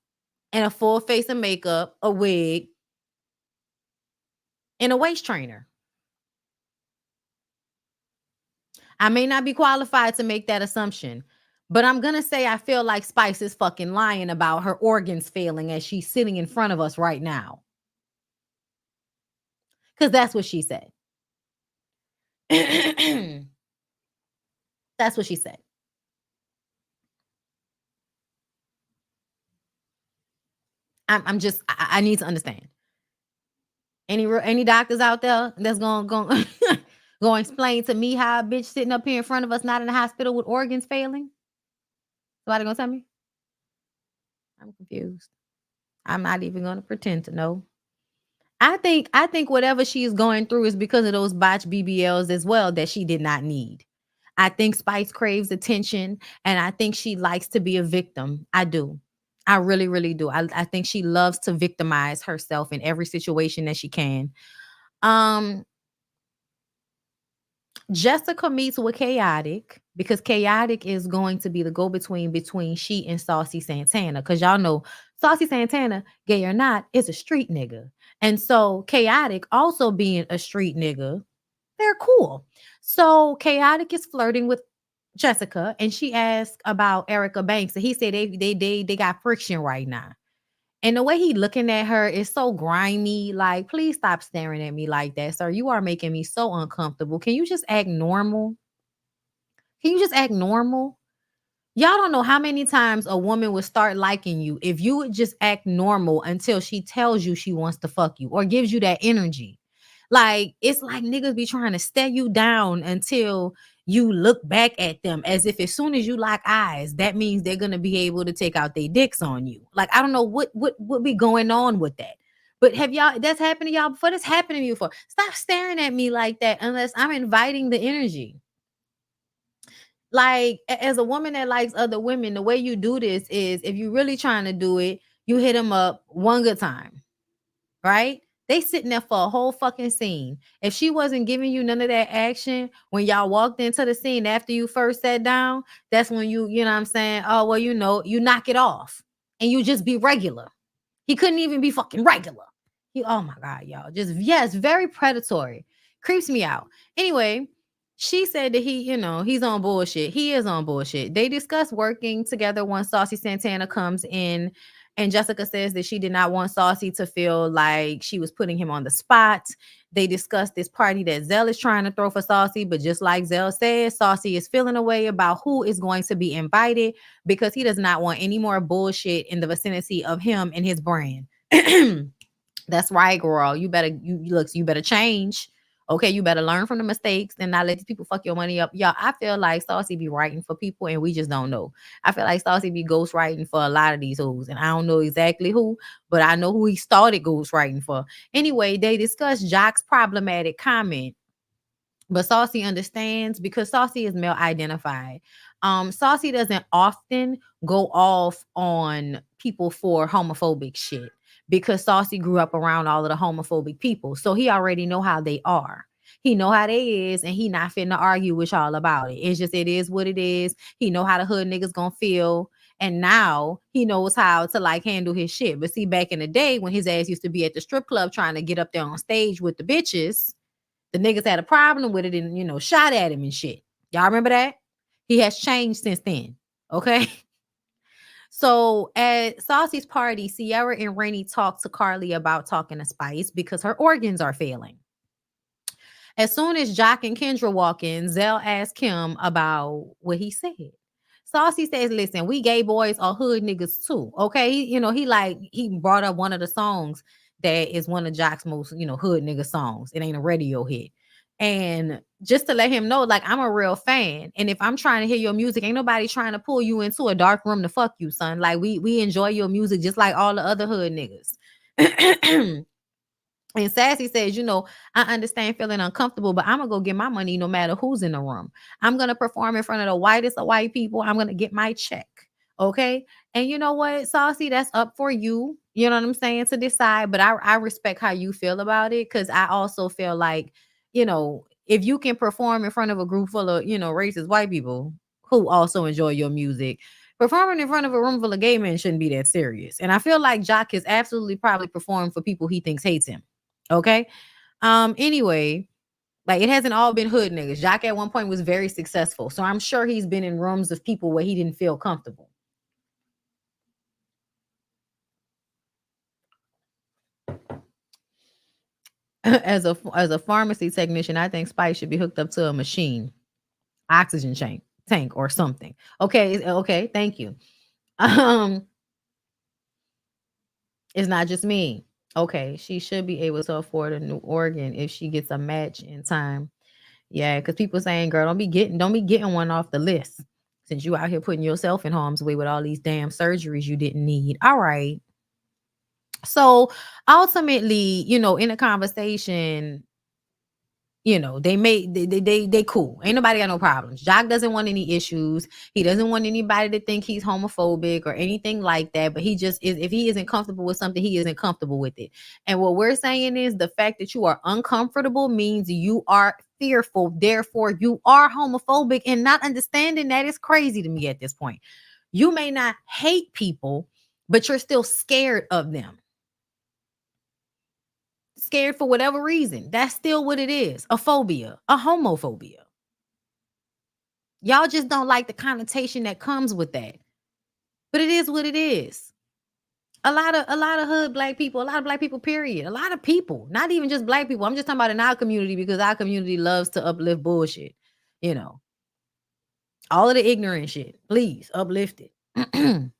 in a full face of makeup, a wig, and a waist trainer. I may not be qualified to make that assumption, but I'm going to say I feel like Spice is fucking lying about her organs failing as she's sitting in front of us right now. Because that's what she said. That's what she said. I need to understand. Any doctors out there that's going to explain to me how a bitch sitting up here in front of us not in the hospital with organs failing? Somebody going to tell me? I'm confused. I'm not even going to pretend to know. I think whatever she's going through is because of those botched BBLs as well that she did not need. I think Spice craves attention, and I think she likes to be a victim. I do. I really, really do. I think she loves to victimize herself in every situation that she can. Jessica meets with Chaotic because Chaotic is going to be the go-between between she and Saucy Santana. Because y'all know Saucy Santana, gay or not, is a street nigga. And so Chaotic also being a street nigga, they're cool. So Chaotic is flirting with Jessica, and she asked about Erica Banks. And he said they got friction right now. And the way he looking at her is so grimy. Like, please stop staring at me like that, sir. You are making me so uncomfortable. Can you just act normal? Can you just act normal? Y'all don't know how many times a woman would start liking you if you would just act normal until she tells you she wants to fuck you or gives you that energy. Like, it's like niggas be trying to stare you down until you look back at them as if as soon as you lock eyes, that means they're gonna be able to take out their dicks on you. Like, I don't know what be going on with that. But have y'all that's happened to y'all before? That's happened to you before. Stop staring at me like that unless I'm inviting the energy. Like, as a woman that likes other women, the way you do this is if you're really trying to do it, you hit them up one good time, right? They sitting there for a whole fucking scene. If she wasn't giving you none of that action when y'all walked into the scene after you first sat down, that's when you know what I'm saying? Oh, well, you knock it off and you just be regular. He couldn't even be fucking regular. Oh my God, y'all. Just, yes, very predatory. Creeps me out. Anyway, she said that he's on bullshit. He is on bullshit. They discuss working together once Saucy Santana comes in. And Jessica says that she did not want Saucy to feel like she was putting him on the spot. They discussed this party that Zell is trying to throw for Saucy. But just like Zell says, Saucy is feeling a way about who is going to be invited because he does not want any more bullshit in the vicinity of him and his brand. That's right, girl. You better change. Okay, you better learn from the mistakes and not let these people fuck your money up. Y'all, I feel like Saucy be writing for people and we just don't know. I feel like Saucy be ghostwriting for a lot of these hoes. And I don't know exactly who, but I know who he started ghostwriting for. Anyway, they discussed Joc's problematic comment, but Saucy understands because Saucy is male identified. Saucy doesn't often go off on people for homophobic shit because Saucy grew up around all of the homophobic people, so he already know how they are. He know how they is, and he not finna argue with y'all about it. It's just it is what it is. He know how the hood niggas gonna feel, and now he knows how to like handle his shit. But see, back in the day when his ass used to be at the strip club trying to get up there on stage with the bitches, the niggas had a problem with it and, shot at him and shit. Y'all remember that? He has changed since then. Okay. So at Saucy's party, Sierra and Rainey talked to Carly about talking to Spice because her organs are failing. As soon as Joc and Kendra walk in, Zell asked Kim about what he said. Saucy says, listen, we gay boys are hood niggas too. Okay. He brought up one of the songs that is one of Joc's most, hood nigga songs. It ain't a radio hit. And just to let him know, like, I'm a real fan. And if I'm trying to hear your music, ain't nobody trying to pull you into a dark room to fuck you, son. Like, we enjoy your music just like all the other hood niggas. And Sassy says, I understand feeling uncomfortable, but I'm going to go get my money no matter who's in the room. I'm going to perform in front of the whitest of white people. I'm going to get my check. Okay. And you know what, Saucy, that's up for you. You know what I'm saying? To decide. But I respect how you feel about it. Cause I also feel like, if you can perform in front of a group full of, racist white people who also enjoy your music, performing in front of a room full of gay men shouldn't be that serious. And I feel like Joc is absolutely probably performed for people he thinks hates him. Okay. Anyway, like it hasn't all been hood niggas. Joc at one point was very successful. So I'm sure he's been in rooms of people where he didn't feel comfortable. As a pharmacy technician, I think Spice should be hooked up to a machine, oxygen tank or something. Okay, thank you. It's not just me. Okay, she should be able to afford a new organ if she gets a match in time. Yeah, because people saying, girl, don't be getting one off the list since you out here putting yourself in harm's way with all these damn surgeries you didn't need. All right. So ultimately, in a conversation, they cool. Ain't nobody got no problems. Joc doesn't want any issues. He doesn't want anybody to think he's homophobic or anything like that. But he just is, if he isn't comfortable with something, he isn't comfortable with it. And what we're saying is the fact that you are uncomfortable means you are fearful. Therefore, you are homophobic, and not understanding that is crazy to me at this point. You may not hate people, but you're still scared of them. Scared for whatever reason. That's still what it is. A phobia, a homophobia. Y'all just don't like the connotation that comes with that. But it is what it is. A lot of hood black people, a lot of black people, period. A lot of people, not even just black people. I'm just talking about in our community because our community loves to uplift bullshit. All of the ignorant shit. Please uplift it.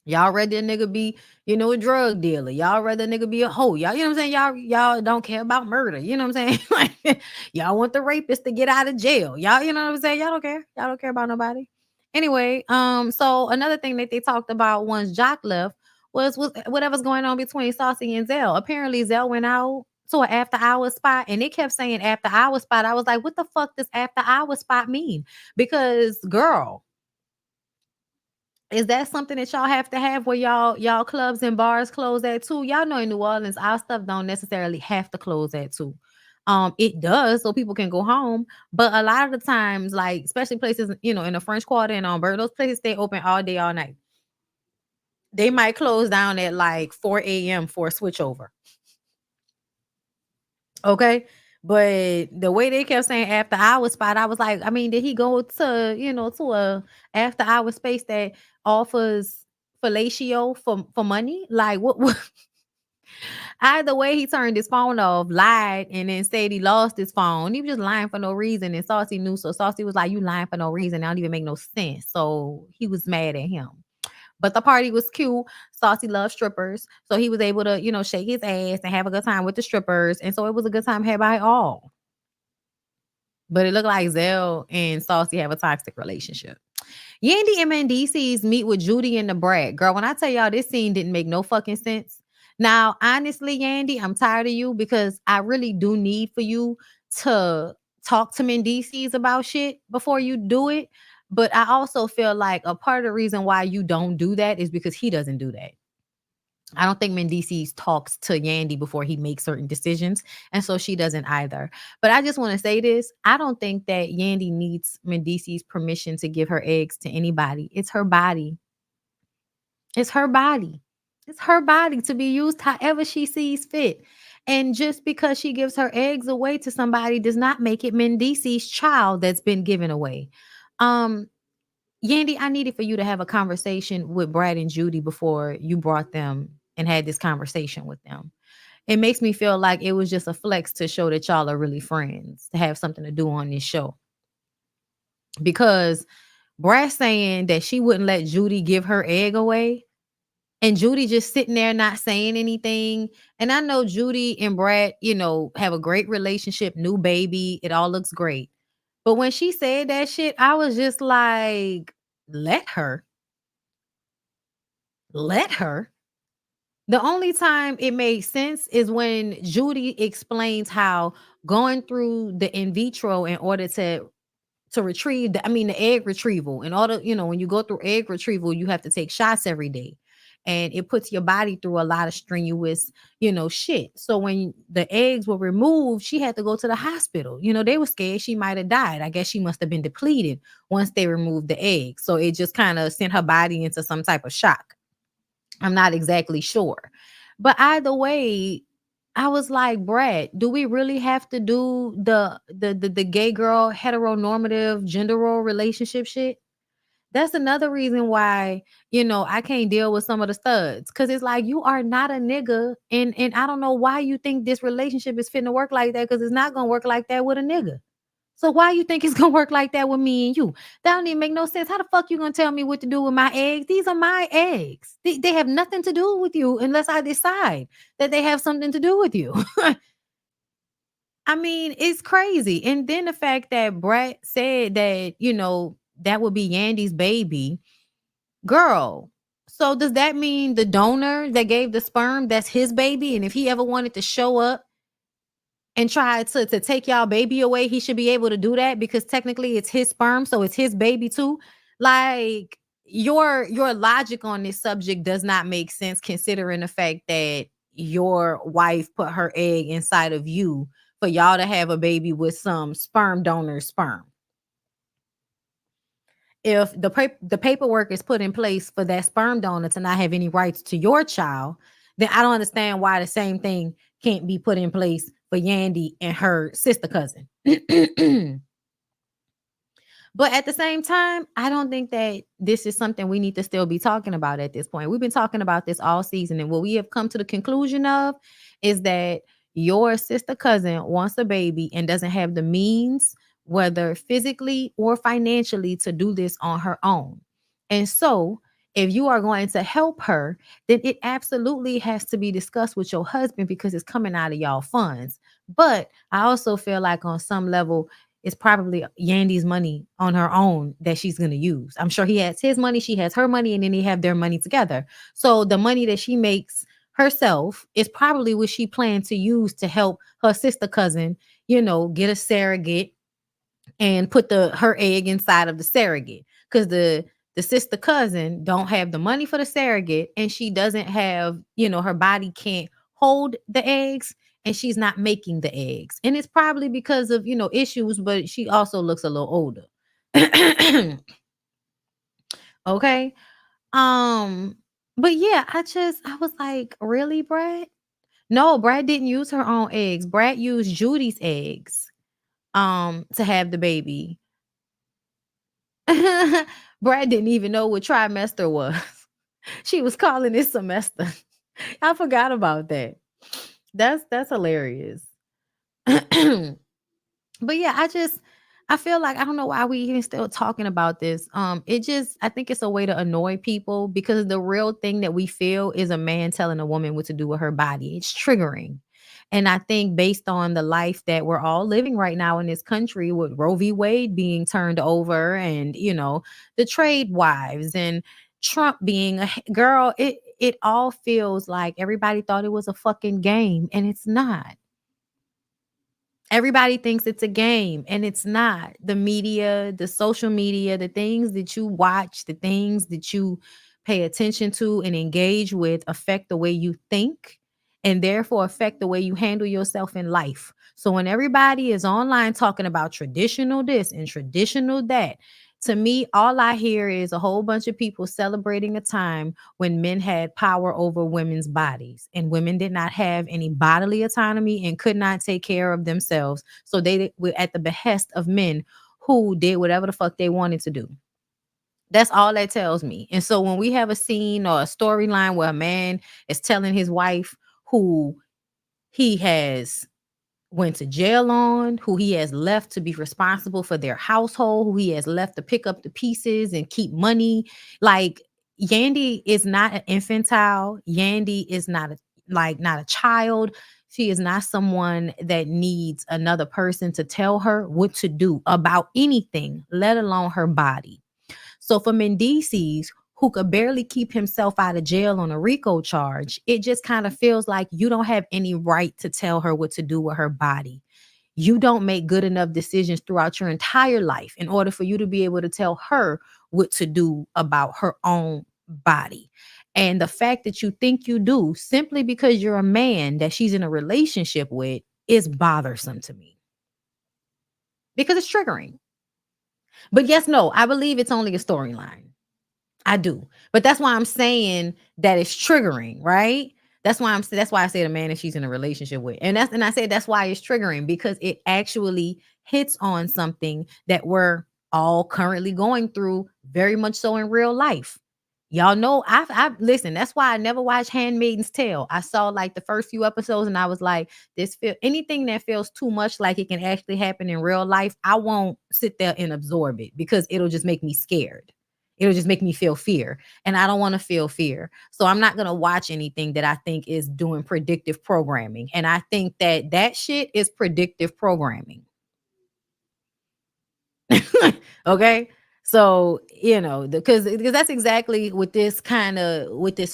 Y'all rather a nigga be, a drug dealer. Y'all rather a nigga be a hoe. Y'all, you know what I'm saying? Y'all don't care about murder. You know what I'm saying? Like, y'all want the rapist to get out of jail. Y'all, you know what I'm saying? Y'all don't care. Y'all don't care about nobody. Anyway, so another thing that they talked about once Joc left was whatever's going on between Saucy and Zell. Apparently, Zell went out to an after hour spot and they kept saying after hour spot. I was like, what the fuck does after hour spot mean? Because, girl, is that something that y'all have to have where y'all clubs and bars close at 2? Y'all know in New Orleans, our stuff don't necessarily have to close at 2. It does so people can go home. But a lot of the times, like especially places, in the French Quarter and on Bird, those places stay open all day, all night. They might close down at like 4 a.m. for a switchover. Okay. But the way they kept saying after hour spot, I was like, I mean, did he go to, to a after hour space that offers fellatio for money? Like what either way, he turned his phone off, lied, and then said he lost his phone. He was just lying for no reason. And Saucy knew. So Saucy was like, you lying for no reason. That don't even make no sense. So he was mad at him. But the party was cute. Saucy loved strippers. So he was able to, shake his ass and have a good time with the strippers. And so it was a good time had by all. But it looked like Zell and Saucy have a toxic relationship. Yandy M&DC's meet with Judy and the Brat. Girl, when I tell y'all this scene didn't make no fucking sense. Now, honestly, Yandy, I'm tired of you because I really do need for you to talk to Mendices about shit before you do it. But I also feel like a part of the reason why you don't do that is because he doesn't do that. I don't think Mendices talks to Yandy before he makes certain decisions. And so she doesn't either. But I just want to say this. I don't think that Yandy needs Mendices permission to give her eggs to anybody. It's her body. It's her body. It's her body to be used however she sees fit. And just because she gives her eggs away to somebody does not make it Mendices' child that's been given away. Um, Yandy, I needed for you to have a conversation with Brad and Judy before you brought them and had this conversation with them. It makes me feel like it was just a flex to show that y'all are really friends, to have something to do on this show. Because Brad saying that she wouldn't let Judy give her egg away, and Judy just sitting there not saying anything. And I know Judy and Brad, have a great relationship, new baby, it all looks great. But when she said that shit, I was just like, let her. Let her. The only time it made sense is when Judy explains how going through the in vitro in order to retrieve the egg retrieval. In order, when you go through egg retrieval, you have to take shots every day. And it puts your body through a lot of strenuous, shit. So when the eggs were removed, she had to go to the hospital. They were scared she might have died. I guess she must have been depleted once they removed the eggs. So it just kind of sent her body into some type of shock. I'm not exactly sure. But either way, I was like, Brad, do we really have to do the gay girl heteronormative gender role relationship shit? That's another reason why, I can't deal with some of the studs. Cause it's like you are not a nigga. And I don't know why you think this relationship is fitting to work like that, because it's not gonna work like that with a nigga. So why you think it's gonna work like that with me and you? That don't even make no sense. How the fuck you gonna tell me what to do with my eggs? These are my eggs. They have nothing to do with you unless I decide that they have something to do with you. I mean, it's crazy. And then the fact that Brett said that, that would be Yandy's baby. Girl, so does that mean the donor that gave the sperm, that's his baby? And if he ever wanted to show up and try to take y'all baby away, he should be able to do that because technically it's his sperm, so it's his baby too. Like your logic on this subject does not make sense considering the fact that your wife put her egg inside of you for y'all to have a baby with some sperm donor sperm. If the paperwork is put in place for that sperm donor to not have any rights to your child, then I don't understand why the same thing can't be put in place for Yandy and her sister cousin. But at the same time, I don't think that this is something we need to still be talking about at this point. We've been talking about this all season, and what we have come to the conclusion of is that your sister cousin wants a baby and doesn't have the means, whether physically or financially, to do this on her own. And so, if you are going to help her, then it absolutely has to be discussed with your husband because it's coming out of y'all funds. But I also feel like on some level, it's probably Yandy's money on her own that she's going to use. I'm sure he has his money, she has her money, and then they have their money together. So the money that she makes herself is probably what she planned to use to help her sister cousin, get a surrogate and put her egg inside of the surrogate. Because the sister cousin don't have the money for the surrogate, and she doesn't have, her body can't hold the eggs, and she's not making the eggs. And it's probably because of, issues, but she also looks a little older. Okay. But yeah, I was like, really, Brad? No, Brad didn't use her own eggs. Brad used Judy's eggs to have the baby. Brad didn't even know what trimester was. She was calling it semester. I forgot about that. That's hilarious. But yeah, I feel like I don't know why we even still talking about this. I think it's a way to annoy people because the real thing that we feel is a man telling a woman what to do with her body. It's triggering. And I think based on the life that we're all living right now in this country, with Roe v. Wade being turned over, and the trade wives, and Trump being a girl, it all feels like everybody thought it was a fucking game, and it's not. Everybody thinks it's a game, and it's not. The media, the social media, the things that you watch, the things that you pay attention to and engage with affect the way you think, and therefore affect the way you handle yourself in life. So when everybody is online talking about traditional this and traditional that, to me, all I hear is a whole bunch of people celebrating a time when men had power over women's bodies, and women did not have any bodily autonomy and could not take care of themselves. So they were at the behest of men who did whatever the fuck they wanted to do. That's all that tells me. And so when we have a scene or a storyline where a man is telling his wife who he has went to jail on, who he has left to be responsible for their household, who he has left to pick up the pieces and keep money. Like, Yandy is not an infantile. Yandy is not a child. She is not someone that needs another person to tell her what to do about anything, let alone her body. So for Mendices, who could barely keep himself out of jail on a RICO charge, it just kind of feels like you don't have any right to tell her what to do with her body. You don't make good enough decisions throughout your entire life in order for you to be able to tell her what to do about her own body. And the fact that you think you do simply because you're a man that she's in a relationship with is bothersome to me, because it's triggering. But yes, no, I believe it's only a storyline. I do. But that's why I'm saying that it's triggering, right? That's why I say the man that she's in a relationship with. And I say that's why it's triggering, because it actually hits on something that we're all currently going through, very much so in real life. Y'all know, I listen, that's why I never watched Handmaid's Tale. I saw like the first few episodes and I was like, anything that feels too much like it can actually happen in real life, I won't sit there and absorb it, because it'll just make me scared. It'll just make me feel fear. And I don't want to feel fear. So I'm not going to watch anything that I think is doing predictive programming. And I think that shit is predictive programming. Okay. So, because that's exactly what this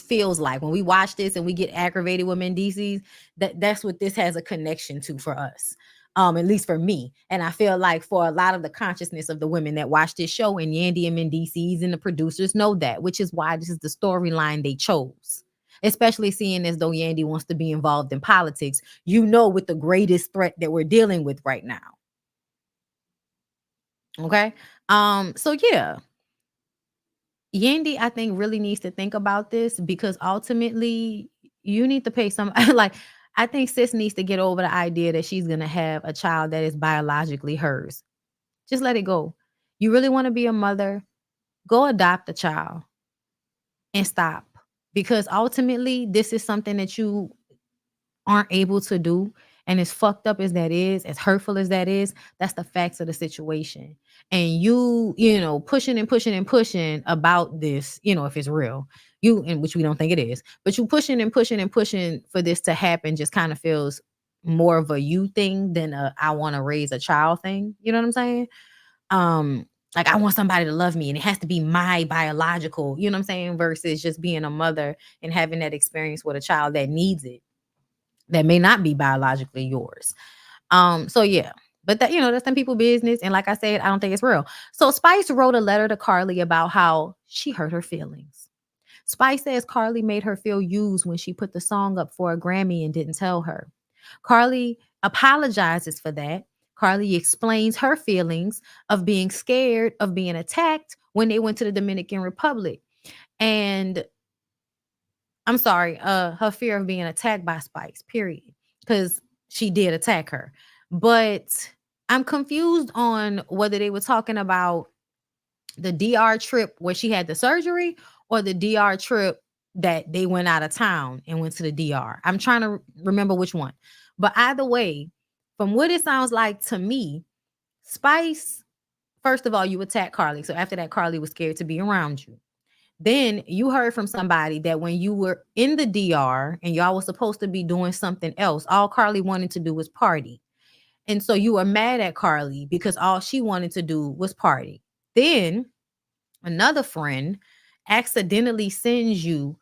feels like when we watch this and we get aggravated with Mendices. That's what this has a connection to for us. At least for me. And I feel like for a lot of the consciousness of the women that watch this show, and Yandy and M&DCs and the producers know that, which is why this is the storyline they chose. Especially seeing as though Yandy wants to be involved in politics, with the greatest threat that we're dealing with right now. Okay. So yeah, Yandy, I think, really needs to think about this, because ultimately you need to pay some like, I think sis needs to get over the idea that she's gonna have a child that is biologically hers. Just let it go. You really want to be a mother? Go adopt a child and stop. Because ultimately, this is something that you aren't able to do. And as fucked up as that is, as hurtful as that is, that's the facts of the situation. And pushing and pushing and pushing about this, if it's real, in which we don't think it is, but you pushing and pushing and pushing for this to happen just kind of feels more of a you thing than a I want to raise a child thing. You know what I'm saying? Like, I want somebody to love me and it has to be my biological, you know what I'm saying? Versus just being a mother and having that experience with a child that needs it, that may not be biologically yours. So yeah, but that's some people business. And like I said, I don't think it's real. So Spice wrote a letter to Carly about how she hurt her feelings. Spice says Carly made her feel used when she put the song up for a Grammy and didn't tell her. Carly apologizes for that. Carly explains her feelings of being scared of being attacked when they went to the Dominican Republic. And I'm sorry, her fear of being attacked by Spice, period. Because she did attack her. But I'm confused on whether they were talking about the DR trip where she had the surgery, or the DR trip that they went out of town and went to the DR. I'm trying to remember which one. But either way, from what it sounds like to me, Spice, first of all, you attacked Carly. So after that, Carly was scared to be around you. Then you heard from somebody that when you were in the DR and y'all was supposed to be doing something else, all Carly wanted to do was party. And so you were mad at Carly because all she wanted to do was party. Then another friend accidentally sends you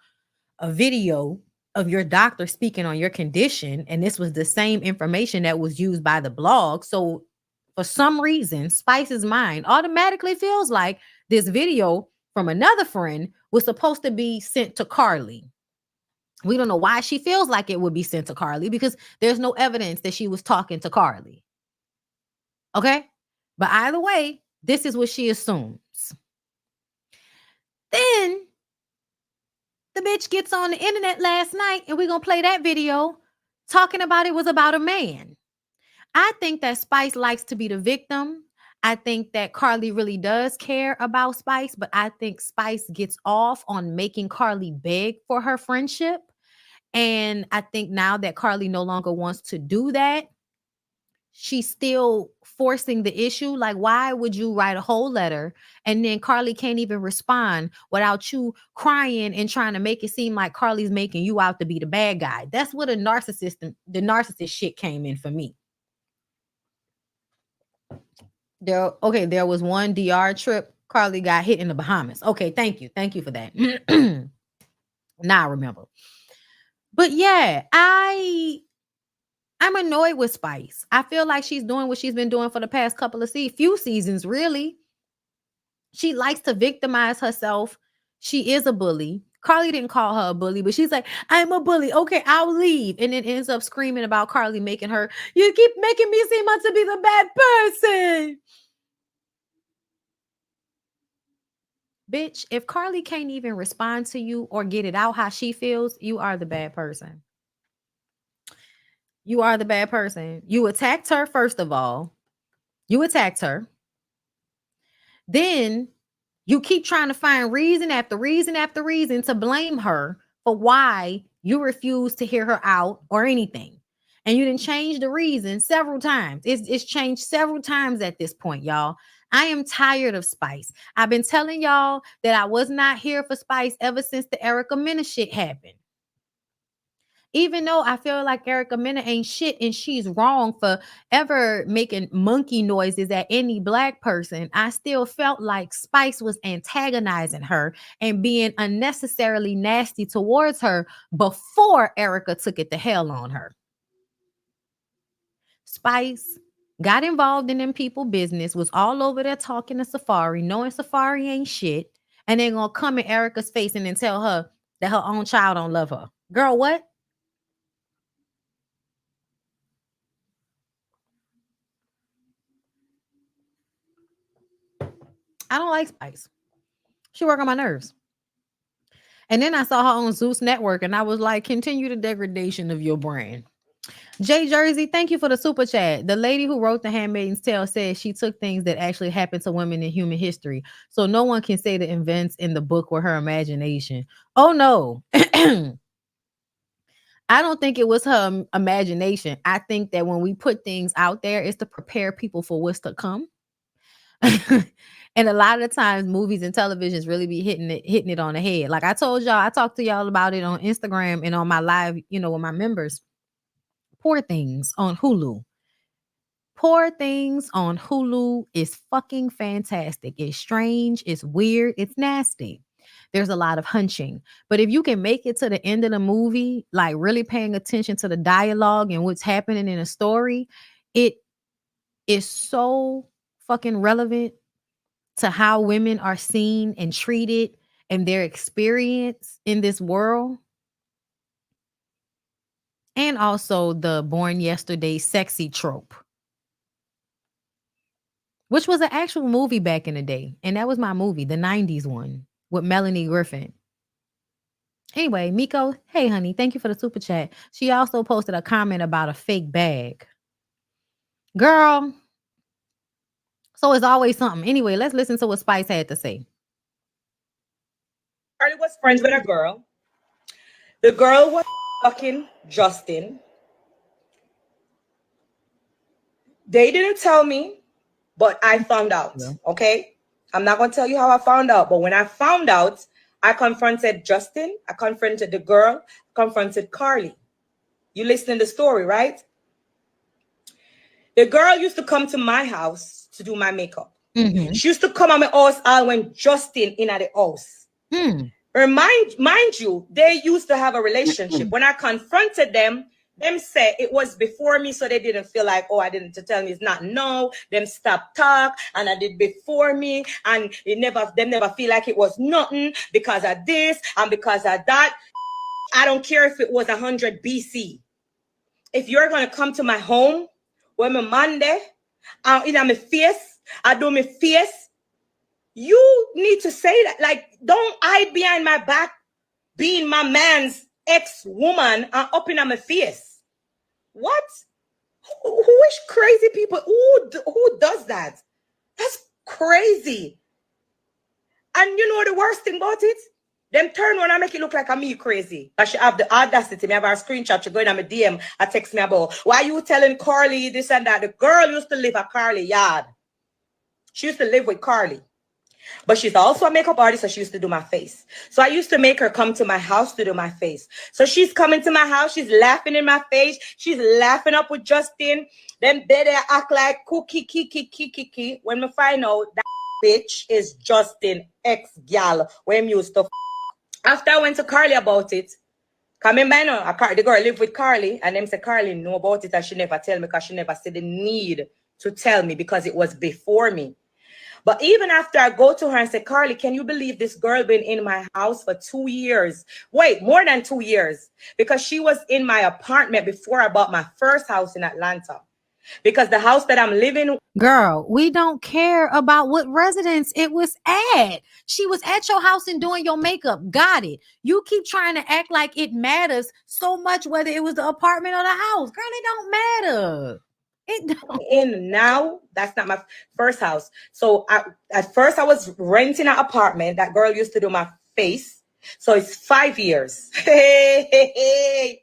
a video of your doctor speaking on your condition, and this was the same information that was used by the blog. So for some reason, Spice's mind automatically feels like this video from another friend was supposed to be sent to Carly. We don't know why she feels like it would be sent to Carly because there's no evidence that she was talking to Carly. Okay? But either way, this is what she assumes. Then the bitch gets on the internet last night, and we're going to play that video talking about it was about a man. I think that Spice likes to be the victim. I think that Carly really does care about Spice, but I think Spice gets off on making Carly beg for her friendship. And I think now that Carly no longer wants to do that, she's still forcing the issue. Like, why would you write a whole letter and then Carly can't even respond without you crying and trying to make it seem like Carly's making you out to be the bad guy? That's what the narcissist shit came in for me. There was one DR trip. Carly got hit in the Bahamas. Okay, thank you for that. Now I remember. But yeah, I'm annoyed with Spice. I feel like she's doing what she's been doing for the past few seasons, really. She likes to victimize herself. She is a bully. Carly didn't call her a bully, but she's like, I'm a bully. Okay, I'll leave. And then ends up screaming about Carly making her, you keep making me seem to be the bad person. Bitch, if Carly can't even respond to you or get it out how she feels, you are the bad person. You are the bad person. You attacked her, first of all. You attacked her. Then you keep trying to find reason after reason after reason to blame her for why you refuse to hear her out or anything. And you didn't change the reason several times. It's changed several times at this point, y'all. I am tired of Spice. I've been telling y'all that I was not here for Spice ever since the Erica Mena shit happened. Even though I feel like Erica Mena ain't shit and she's wrong for ever making monkey noises at any black person, I still felt like Spice was antagonizing her and being unnecessarily nasty towards her before Erica took it to hell on her. Spice got involved in them people business, was all over there talking to Safari, knowing Safari ain't shit, and then gonna come in Erica's face and then tell her that her own child don't love her. Girl, what? I don't like Spice. She work on my nerves. And then I saw her on Zeus Network and I was like, continue the degradation of your brand. Jay Jersey, thank you for the super chat. The lady who wrote The Handmaid's Tale said she took things that actually happened to women in human history. So no one can say the events in the book were her imagination. Oh, no. I don't think it was her imagination. I think that when we put things out there, it's to prepare people for what's to come. And a lot of the times movies and televisions really be hitting it on the head. Like I told y'all, I talked to y'all about it on Instagram and on my live, with my members. Poor Things on Hulu. Poor Things on Hulu is fucking fantastic. It's strange, it's weird, it's nasty. There's a lot of hunching. But if you can make it to the end of the movie, like really paying attention to the dialogue and what's happening in a story, it is so fucking relevant to how women are seen and treated and their experience in this world. And also the Born Yesterday sexy trope, which was an actual movie back in the day. And that was my movie, the 90s one with Melanie Griffin. Anyway, Miko, hey, honey, thank you for the super chat. She also posted a comment about a fake bag. Girl, so it's always something. Anyway, let's listen to what Spice had to say. Charlie was friends with a girl. The girl was fucking Justin. They didn't tell me, but I found out. Okay? I'm not going to tell you how I found out, but when I found out, I confronted Justin. I confronted the girl. Confronted Carly. You listen to the story, right? The girl used to come to my house to do my makeup. Mm-hmm. She used to come at my house all when Justin in at the house. Mind you, they used to have a relationship. When I confronted them said it was before me, so they didn't feel like, oh, I didn't to tell me it's not. No, them stop talk, and I did before me, and them never feel like it was nothing because of this and because of that. I don't care if it was 100 BC. If you're gonna come to my home when my Monday, in my face, I do my face, you need to say that. Like, don't hide behind my back being my man's ex-woman and up in my face. What? Who is crazy people? Who does that? That's crazy. And you know the worst thing about it? Them turn when I make it look like I'm me crazy. I should have the audacity. Me have a screenshot. She going on my DM. I text me about, why you telling Carly this and that? The girl used to live at Carly yard. She used to live with Carly. But she's also a makeup artist, so she used to do my face. So I used to make her come to my house to do my face. So she's coming to my house. She's laughing in my face. She's laughing up with Justin. Then they act like cookie, kiki. When we find out that bitch is Justin ex-gal when used to after I went to Carly about it, coming by now, the girl lived with Carly, and them say Carly know about it and she never tell me because she never said the need to tell me because it was before me. But even after I go to her and say, Carly, can you believe this girl been in my house for 2 years? Wait, more than 2 years. Because she was in my apartment before I bought my first house in Atlanta. Because the house that I'm living... Girl, we don't care about what residence it was at. She was at your house and doing your makeup. Got it. You keep trying to act like it matters so much whether it was the apartment or the house. Girl, it don't matter. In now, that's not my first house. So at first I was renting an apartment. That girl used to do my face. So it's 5 years. Hey.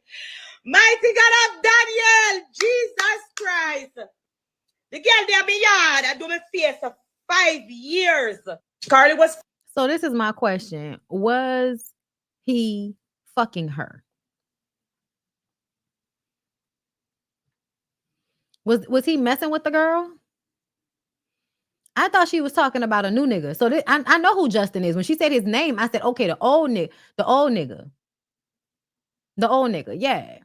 Mighty God of Daniel, Jesus Christ. The girl there be yard, I do my face for 5 years. Carly was... So this is my question. Was he fucking her? Was he messing with the girl? I thought she was talking about a new nigga. So I know who Justin is. When she said his name, I said, okay, the old nigga. Yeah.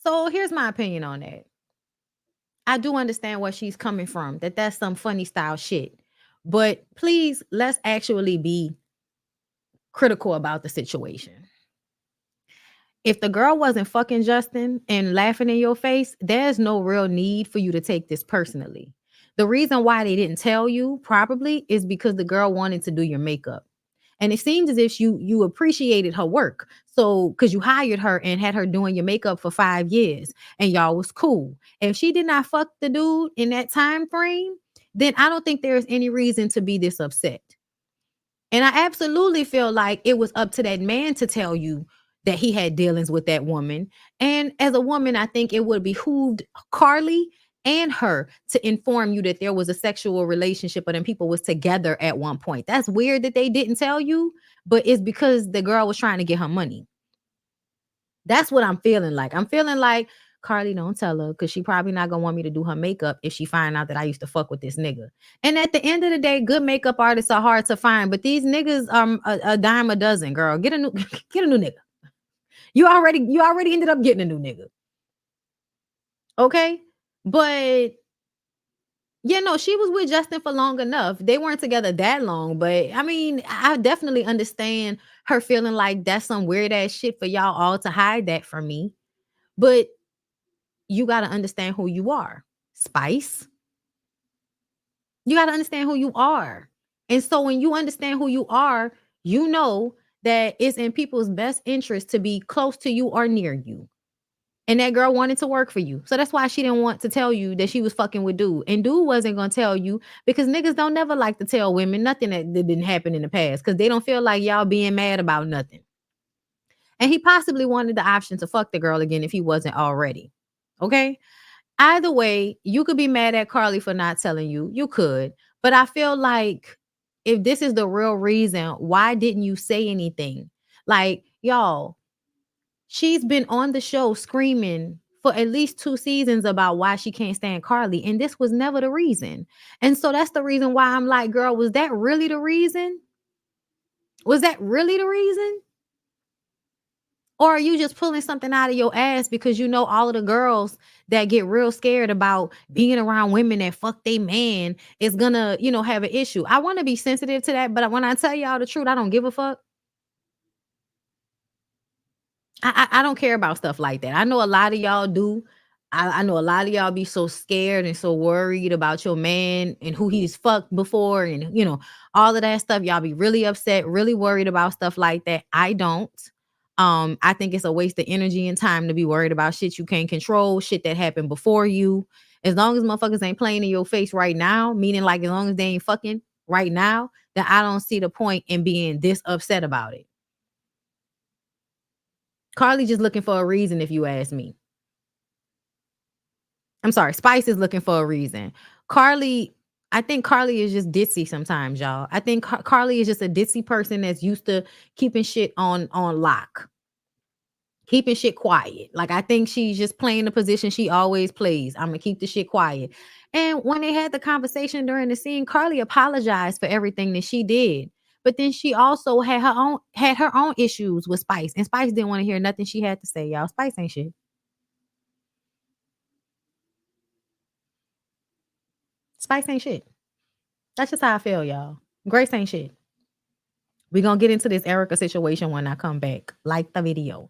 So here's my opinion on that. I do understand where she's coming from, that's some funny style shit. But please, let's actually be critical about the situation. If the girl wasn't fucking Justin and laughing in your face, there's no real need for you to take this personally. The reason why they didn't tell you probably is because the girl wanted to do your makeup. And it seems as if you appreciated her work. So, because you hired her and had her doing your makeup for 5 years and y'all was cool. If she did not fuck the dude in that time frame, then I don't think there's any reason to be this upset. And I absolutely feel like it was up to that man to tell you that he had dealings with that woman. And as a woman, I think it would behooved Carly and her to inform you that there was a sexual relationship, but then people was together at one point. That's weird that they didn't tell you, but it's because the girl was trying to get her money. That's what I'm feeling like. I'm feeling like, Carly, don't tell her, because she probably not gonna want me to do her makeup if she find out that I used to fuck with this nigga. And at the end of the day, good makeup artists are hard to find, but these niggas are a dime a dozen, girl. Get a new nigga. You already ended up getting a new nigga. Okay? But she was with Justin for long enough. They weren't together that long, but I mean, I definitely understand her feeling like that's some weird ass shit for y'all all to hide that from me. But you got to understand who you are. Spice. You got to understand who you are. And so when you understand who you are, you know that it's in people's best interest to be close to you or near you. And that girl wanted to work for you. So that's why she didn't want to tell you that she was fucking with dude. And dude wasn't going to tell you because niggas don't never like to tell women nothing that didn't happen in the past because they don't feel like y'all being mad about nothing. And he possibly wanted the option to fuck the girl again if he wasn't already. Okay? Either way, you could be mad at Carly for not telling you. You could. But I feel like if this is the real reason, why didn't you say anything? Like, y'all, she's been on the show screaming for at least 2 seasons about why she can't stand Carly, and this was never the reason. And so that's the reason why I'm like, girl, was that really the reason? Was that really the reason? Or are you just pulling something out of your ass because you know all of the girls that get real scared about being around women that fuck they man is gonna, have an issue? I want to be sensitive to that, but when I tell y'all the truth, I don't give a fuck. I don't care about stuff like that. I know a lot of y'all do. I know a lot of y'all be so scared and so worried about your man and who he's fucked before and all of that stuff. Y'all be really upset, really worried about stuff like that. I don't. I think it's a waste of energy and time to be worried about shit you can't control, shit that happened before you. As long as motherfuckers ain't playing in your face right now, meaning like as long as they ain't fucking right now, then I don't see the point in being this upset about it. Carly just looking for a reason, if you ask me. I'm sorry, Spice is looking for a reason. I think Carly is just ditzy sometimes, y'all. I think Carly is just a ditzy person that's used to keeping shit on lock. Keeping shit quiet. Like, I think she's just playing the position she always plays. I'm gonna keep the shit quiet. And when they had the conversation during the scene, Carly apologized for everything that she did. But then she also had her own issues with Spice. And Spice didn't want to hear nothing she had to say, y'all. Spice ain't shit. Spice ain't shit. That's just how I feel, y'all. Grace ain't shit. We're gonna get into this Erica situation when I come back. Like the video.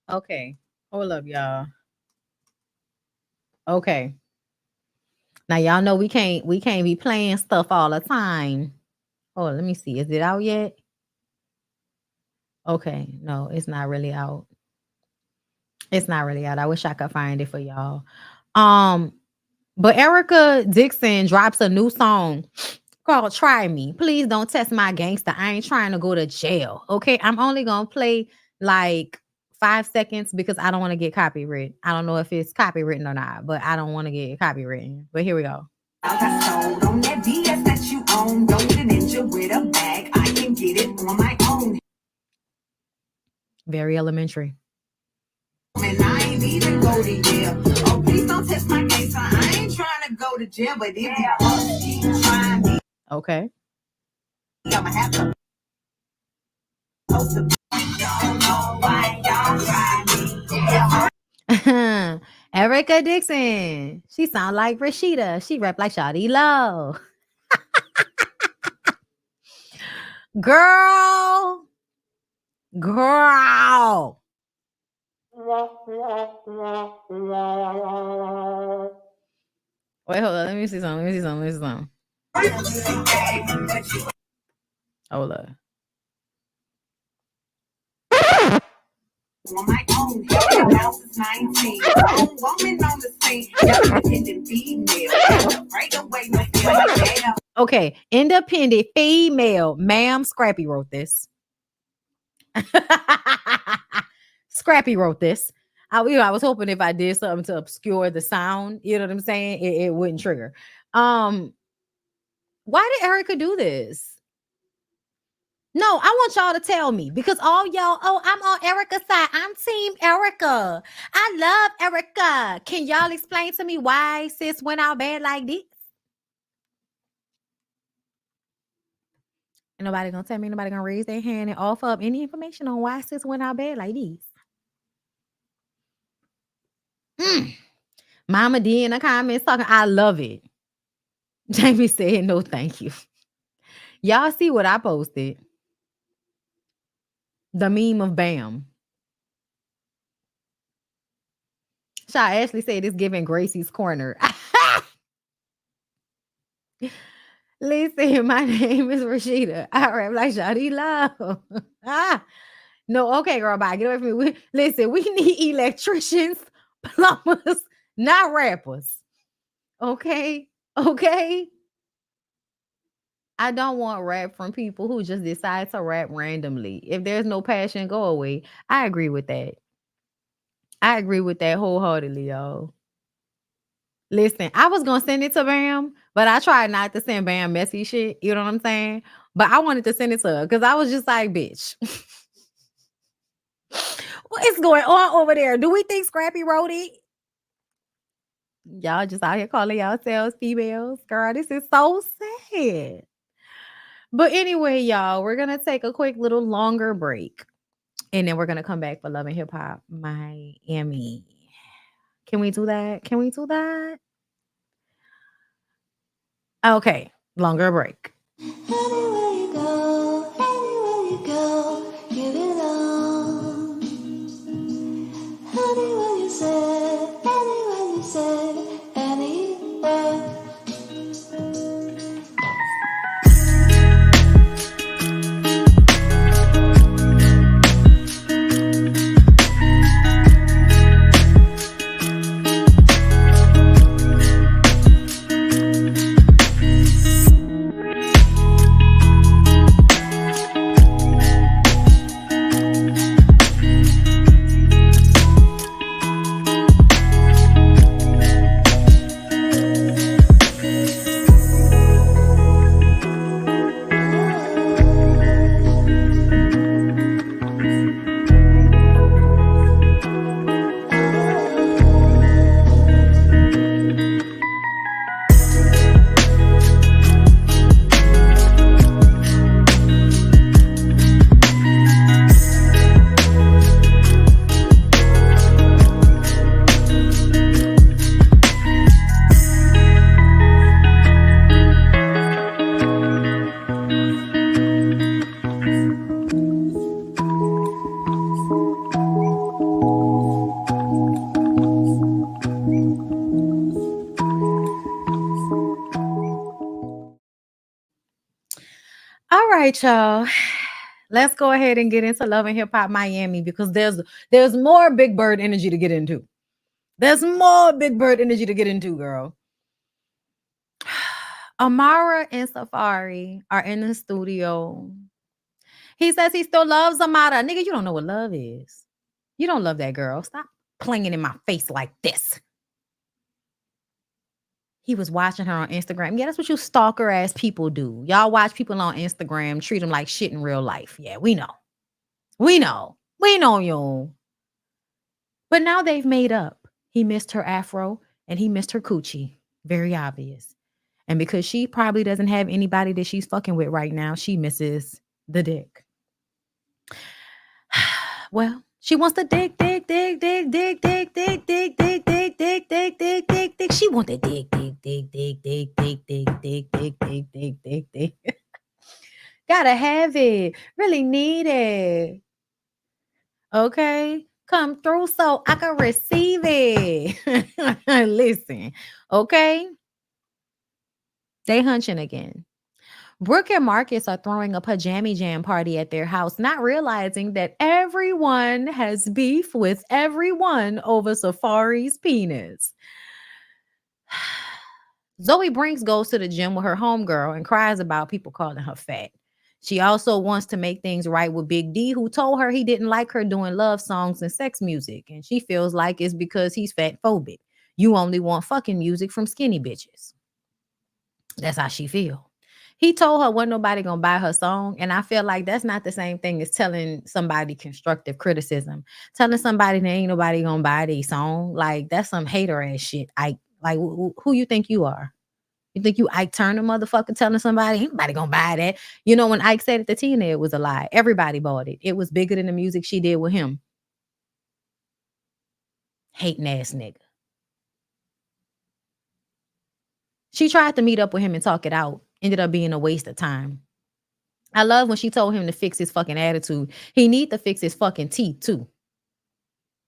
Okay. Hold up, y'all. Okay. Now y'all know we can't be playing stuff all the time. Oh, let me see. Is it out yet? Okay. No, it's not really out. It's not really out. I wish I could find it for y'all. But Erica Dixon drops a new song called Try Me. Please don't test my gangster. I ain't trying to go to jail. Okay. I'm only gonna play like 5 seconds because I don't want to get copyrighted. I don't know if it's copywritten or not, but I don't want to get copywritten. But here we go. I got sold on that BS that you own. Don't get a ninja with a bag. I can get it on my own. Very elementary. And I ain't even go to jail. Oh, please don't test my gangster. I ain't trying to go to jail, but if you try me. Okay. I'ma have to. Erica Dixon. She sound like Rashida. She rap like Shawty Low. Girl. Wait, hold on. Let me see something. Hold up. On my own, house is 19. Woman on the scene, independent female. Right away, no. Okay, independent female. Ma'am, Scrappy wrote this. Scrappy wrote this. I was hoping if I did something to obscure the sound, you know what I'm saying, it wouldn't trigger. Why did Erica do this? No, I want y'all to tell me because all y'all, I'm on Erica's side. I'm team Erica. I love Erica. Can y'all explain to me why sis went out bad like this? Ain't nobody gonna tell me, nobody gonna raise their hand and offer up any information on why sis went out bad like this. Mama D in the comments talking, I love it. Jamie said no thank you. Y'all see what I posted? The meme of Bam. Shaw Ashley said it's giving Gracie's Corner. Listen, my name is Rashida. I rap like Shawty Love. No, okay, girl, bye. Get away from me. Listen, we need electricians, plumbers, not rappers. Okay? Okay? I don't want rap from people who just decide to rap randomly. If there's no passion, go away. I agree with that. I agree with that wholeheartedly, y'all. Listen, I was gonna send it to Bam, but I tried not to send Bam messy shit. You know what I'm saying? But I wanted to send it to her because I was just like, bitch. What is going on over there? Do we think Scrappy wrote it? Y'all just out here calling yourselves females. Girl, this is so sad. But anyway, y'all, we're gonna take a quick little longer break. And then we're gonna come back for Love and Hip Hop Miami. Can we do that? Can we do that? Okay, longer break. Anywhere you go, give it all. Anywhere you say, anywhere. All right, y'all. Let's go ahead and get into Love and Hip Hop Miami because there's more Big Bird energy to get into. There's more Big Bird energy to get into, girl. Amara and Safari are in the studio. He says he still loves Amara. Nigga, you don't know what love is. You don't love that girl. Stop playing in my face like this. He was watching her on Instagram. Yeah, that's what you stalker ass people do. Y'all watch people on Instagram, treat them like shit in real life. Yeah, we know. We know. We know you. But now they've made up. He missed her afro and he missed her coochie. Very obvious. And because she probably doesn't have anybody that she's fucking with right now, she misses the dick. Well, she wants to dig. She wants to dig. Gotta have it. Really need it. Okay. Come through so I can receive it. Listen. Okay. They hunching again. Brooke and Marcus are throwing a pajama jam party at their house, not realizing that everyone has beef with everyone over Safari's penis. Zoe Brinks goes to the gym with her homegirl and cries about people calling her fat. She also wants to make things right with Big D, who told her he didn't like her doing love songs and sex music, and she feels like it's because he's fat phobic. You only want fucking music from skinny bitches. That's how she feel. He told her wasn't nobody gonna buy her song, and I feel like that's not the same thing as telling somebody constructive criticism. Telling somebody that ain't nobody gonna buy their song, like that's some hater ass shit. Like who you think you are? You think you Ike Turner motherfucker telling somebody ain't nobody gonna buy that? You know when Ike said it to Tina, it was a lie. Everybody bought it. It was bigger than the music she did with him. Hating ass nigga. She tried to meet up with him and talk it out. Ended up being a waste of time. I love when she told him to fix his fucking attitude. He need to fix his fucking teeth too.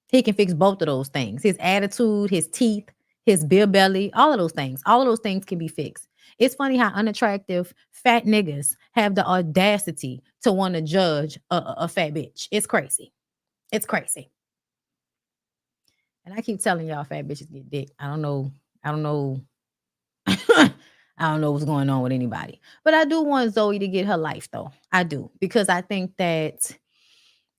He can fix both of those things. His attitude, his teeth, his beer belly, all of those things. All of those things can be fixed. It's funny how unattractive fat niggas have the audacity to want to judge a fat bitch. It's crazy. It's crazy. And I keep telling y'all fat bitches get dick. I don't know. I don't know. I don't know what's going on with anybody. But I do want Zoe to get her life though. I do. Because I think that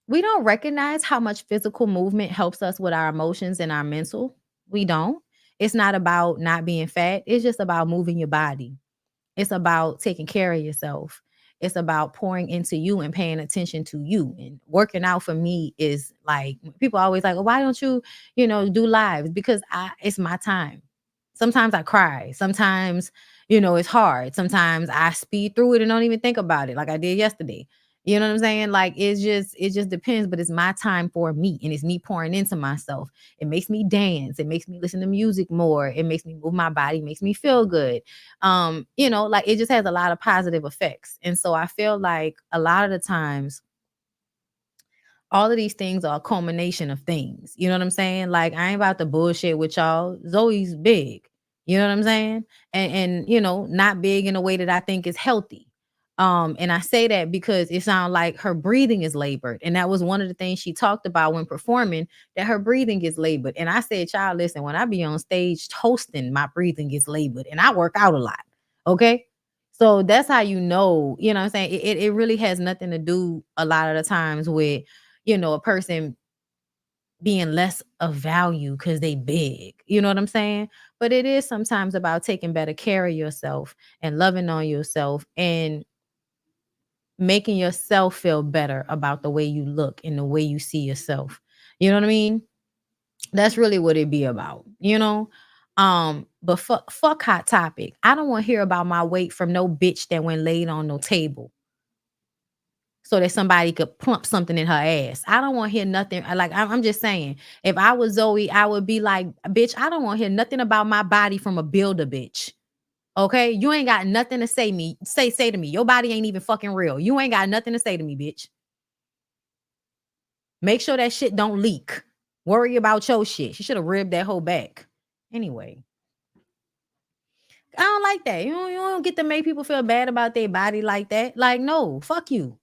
we don't recognize how much physical movement helps us with our emotions and our mental. We don't. It's not about not being fat. It's just about moving your body. It's about taking care of yourself. It's about pouring into you and paying attention to you. And working out for me is like, people always like, well, why don't you, do lives? Because it's my time. Sometimes I cry. Sometimes, it's hard. Sometimes I speed through it and don't even think about it like I did yesterday. You know what I'm saying? Like it just depends, but it's my time for me and it's me pouring into myself. It makes me dance. It makes me listen to music more. It makes me move my body, makes me feel good. Like it just has a lot of positive effects. And so I feel like a lot of the times all of these things are a culmination of things. You know what I'm saying? Like I ain't about to bullshit with y'all. Zoe's big. You know what I'm saying? And not big in a way that I think is healthy. And I say that because it sounds like her breathing is labored. And that was one of the things she talked about when performing, that her breathing is labored. And I said, child, listen, when I be on stage hosting, my breathing is labored and I work out a lot. Okay. So that's how you know what I'm saying? It really has nothing to do a lot of the times with, a person being less of value because they big. You know what I'm saying? But it is sometimes about taking better care of yourself and loving on yourself and making yourself feel better about the way you look and the way you see yourself. You know what I mean? That's really what it be about, but fuck hot topic. I don't want to hear about my weight from no bitch that went laid on no table so that somebody could plump something in her ass. I don't want to hear nothing. Like, I'm just saying, if I was Zoe, I would be like, bitch, I don't want to hear nothing about my body from a builder bitch. Okay? You ain't got nothing to say to me. Your body ain't even fucking real. You ain't got nothing to say to me, bitch. Make sure that shit don't leak. Worry about your shit. She should have ribbed that whole back. Anyway. I don't like that. You don't get to make people feel bad about their body like that. Like, no, fuck you.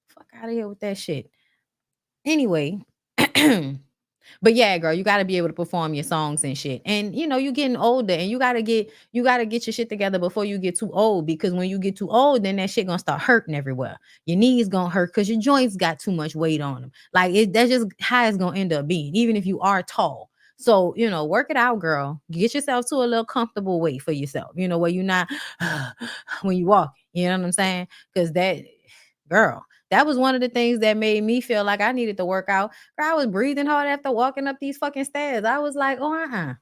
Fuck out of here with that shit. Anyway. But yeah, girl, you got to be able to perform your songs and shit. And you're getting older and you got to get your shit together before you get too old, because when you get too old, then that shit going to start hurting everywhere. Your knees going to hurt cuz your joints got too much weight on them. Like that's just how it's going to end up being, even if you are tall. So, work it out, girl. Get yourself to a little comfortable weight for yourself, where you're not when you walk, you know what I'm saying? Cuz that, girl, that was one of the things that made me feel like I needed to work out. Girl, I was breathing hard after walking up these fucking stairs. I was like, oh,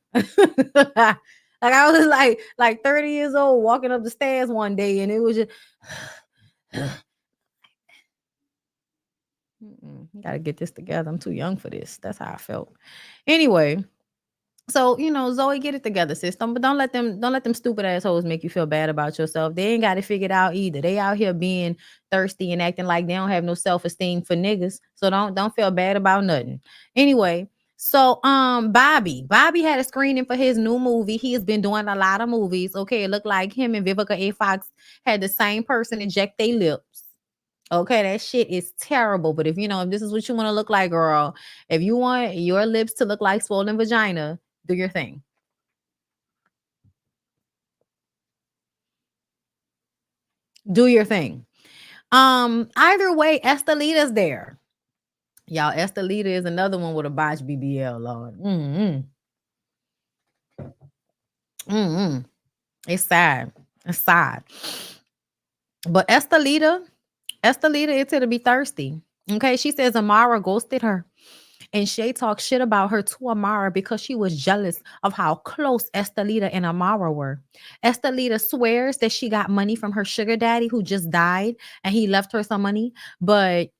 like I was like 30 years old walking up the stairs one day, and it was just gotta get this together. I'm too young for this. That's how I felt. Anyway. So, Zoe, get it together, system. But don't let them stupid assholes make you feel bad about yourself. They ain't got it figured out either. They out here being thirsty and acting like they don't have no self-esteem for niggas. So don't feel bad about nothing. Anyway, so Bobby had a screening for his new movie. He has been doing a lot of movies. Okay, it looked like him and Vivica A. Fox had the same person inject their lips. Okay, that shit is terrible. But if this is what you want to look like, girl, if you want your lips to look like swollen vagina, do your thing. Do your thing. Either way, Estelita's there. Y'all, Estelita is another one with a botched BBL, Lord. It's sad. It's sad. But Estelita is here to be thirsty. Okay, she says Amara ghosted her. And Shay talks shit about her to Amara because she was jealous of how close Estelita and Amara were. Estelita swears that she got money from her sugar daddy who just died and he left her some money. But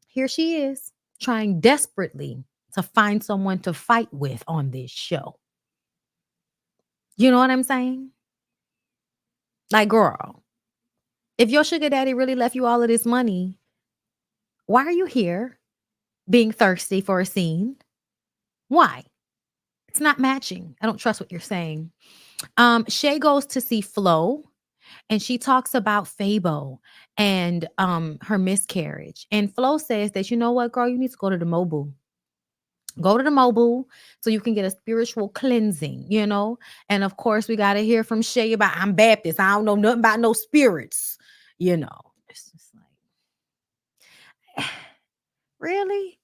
here she is trying desperately to find someone to fight with on this show. You know what I'm saying? Like, girl, if your sugar daddy really left you all of this money, why are you here being thirsty for a scene? Why? It's not matching. I don't trust what you're saying. Shay goes to see Flo and she talks about Fabo and her miscarriage. And Flo says that, you know what, girl, you need to go to the mobile. Go to the mobile so you can get a spiritual cleansing, you know? And of course, we got to hear from Shay about I'm Baptist. I don't know nothing about no spirits, you know. It's just like, really?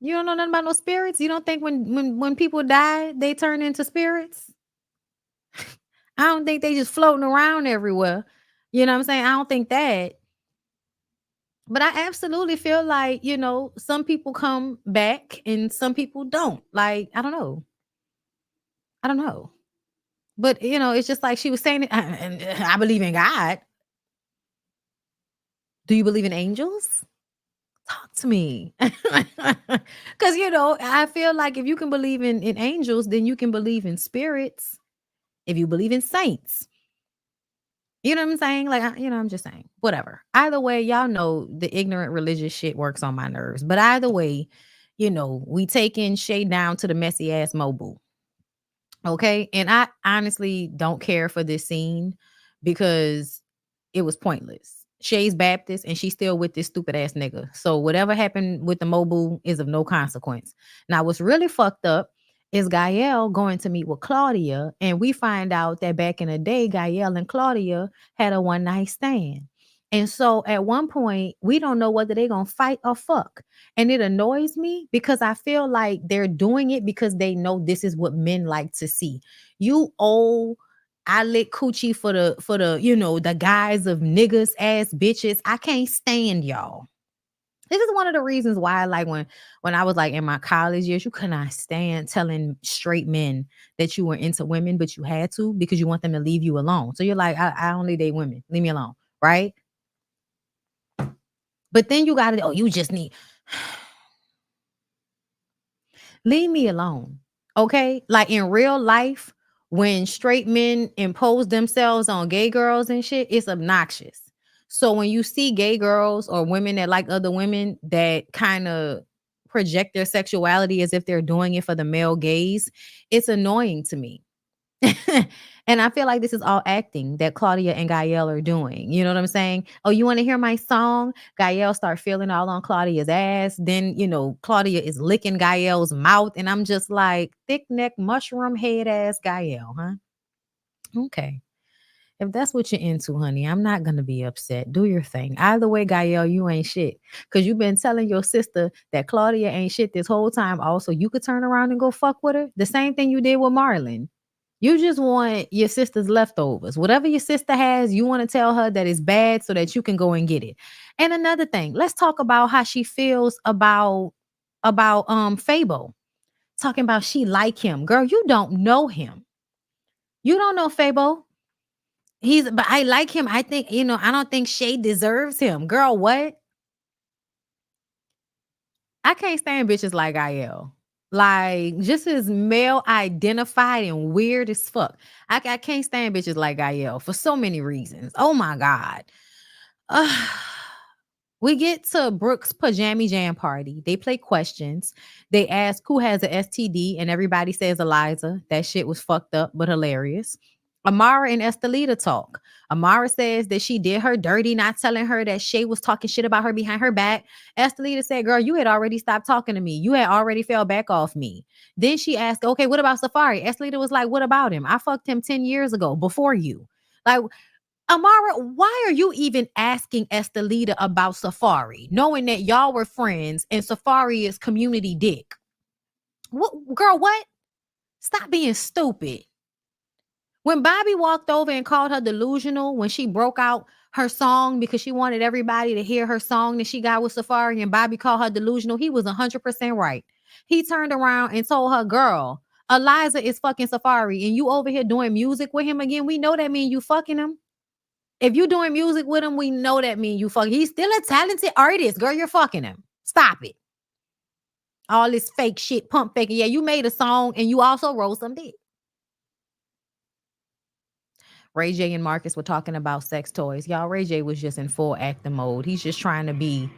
You don't know nothing about no spirits? You don't think when people die, they turn into spirits? I don't think they just floating around everywhere. You know what I'm saying? I don't think that. But I absolutely feel like, you know, some people come back and some people don't. Like, I don't know. I don't know. But, you know, it's just like she was saying, I believe in God. Do you believe in angels? Talk to me. Because, you know, I feel like if you can believe in angels, then you can believe in spirits. If you believe in saints, you know what I'm saying? Like, you know, I'm just saying, whatever. Either way, y'all know the ignorant religious shit works on my nerves. But either way, you know, we taking Shay down to the messy ass mobile. Okay. And I honestly don't care for this scene because it was pointless. Shay's Baptist and she's still with this stupid ass nigga. So whatever happened with the mobile is of no consequence. Now, what's really fucked up is Gael going to meet with Claudia. And we find out that back in the day, Gael and Claudia had a one night stand. And so at one point, we don't know whether they're going to fight or fuck. And it annoys me because I feel like they're doing it because they know this is what men like to see. You old, I lick coochie for the, you know, the guys of niggas ass bitches. I can't stand y'all. This is one of the reasons why, like when I was like in my college years, you could not stand telling straight men that you were into women, but you had to because you want them to leave you alone. So you're like, I only date women. Leave me alone, right? But then you got to, oh, you just need leave me alone. Okay? Like in real life, when straight men impose themselves on gay girls and shit, it's obnoxious. So when you see gay girls or women that like other women that kind of project their sexuality as if they're doing it for the male gaze, it's annoying to me. And I feel like this is all acting that Claudia and Gael are doing. You know what I'm saying? Oh, you want to hear my song? Gael start feeling all on Claudia's ass. Then, you know, Claudia is licking Gael's mouth. And I'm just like, thick neck, mushroom head ass Gael, huh? Okay. If that's what you're into, honey, I'm not going to be upset. Do your thing. Either way, Gael, you ain't shit. Because you've been telling your sister that Claudia ain't shit this whole time. Also, you could turn around and go fuck with her. The same thing you did with Marlon. You just want your sister's leftovers. Whatever your sister has, you want to tell her that it's bad so that you can go and get it. And another thing, let's talk about how she feels about Fabo. Talking about she like him. Girl, you don't know him. You don't know Fabo. But I like him. I think, you know, I don't think Shay deserves him. Girl, what? I can't stand bitches like IL. Like, just as male identified and weird as fuck. I can't stand bitches like IL for so many reasons. Oh my God. Ugh. We get to Brooke's pajama jam party. They play questions. They ask who has an STD, and everybody says Eliza. That shit was fucked up, but hilarious. Amara and Estelita talk. Amara says that she did her dirty, not telling her that Shay was talking shit about her behind her back. Estelita said, girl, you had already stopped talking to me. You had already fell back off me. Then she asked, okay, what about Safari? Estelita was like, what about him? I fucked him 10 years ago before you. Like, Amara, why are you even asking Estelita about Safari, knowing that y'all were friends and Safari is community dick? What, girl, what? Stop being stupid. When Bobby walked over and called her delusional when she broke out her song because she wanted everybody to hear her song that she got with Safari, and Bobby called her delusional, he was 100% right. He turned around and told her, girl, Eliza is fucking Safari and you over here doing music with him again. We know that mean you fucking him. If you doing music with him, we know that mean you fucking. He's still a talented artist. Girl, you're fucking him. Stop it. All this fake shit, pump faking. Yeah, you made a song and you also wrote some dick. Ray J and Marcus were talking about sex toys. Y'all, Ray J was just in full acting mode. He's just trying to be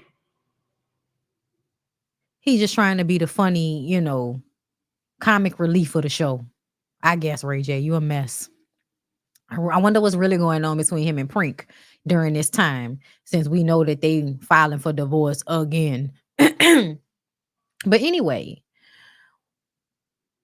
the funny, you know, comic relief for the show. I guess, Ray J, you a mess. I wonder what's really going on between him and Prink during this time, since we know that they filing for divorce again. But anyway,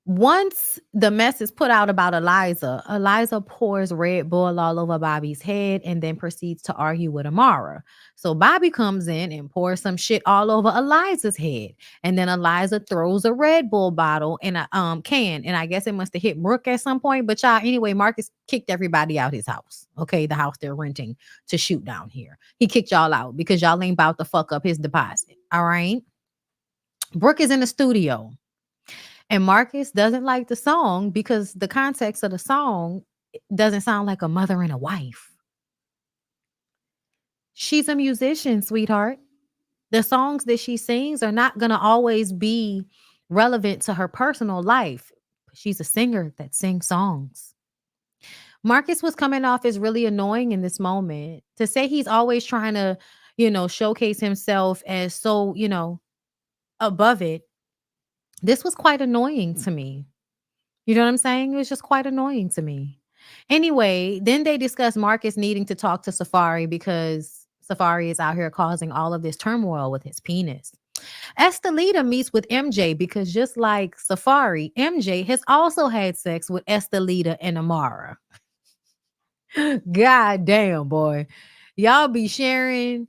once the mess is put out about Eliza pours Red Bull all over Bobby's head and then proceeds to argue with Amara. So Bobby comes in and pours some shit all over Eliza's head. And then Eliza throws a Red Bull bottle in a can. And I guess it must have hit Brooke at some point. But y'all, anyway, Marcus kicked everybody out his house. Okay, the house they're renting to shoot down here. He kicked y'all out because y'all ain't about to fuck up his deposit. All right. Brooke is in the studio. And Marcus doesn't like the song because the context of the song doesn't sound like a mother and a wife. She's a musician, sweetheart. The songs that she sings are not going to always be relevant to her personal life. She's a singer that sings songs. Marcus was coming off as really annoying in this moment. To say he's always trying to, showcase himself as so, above it. This was quite annoying to me. You know what I'm saying? It was just quite annoying to me. Anyway, then they discuss Marcus needing to talk to Safari because Safari is out here causing all of this turmoil with his penis. Estelita meets with MJ because just like Safari, MJ has also had sex with Estelita and Amara. God damn, boy. Y'all be sharing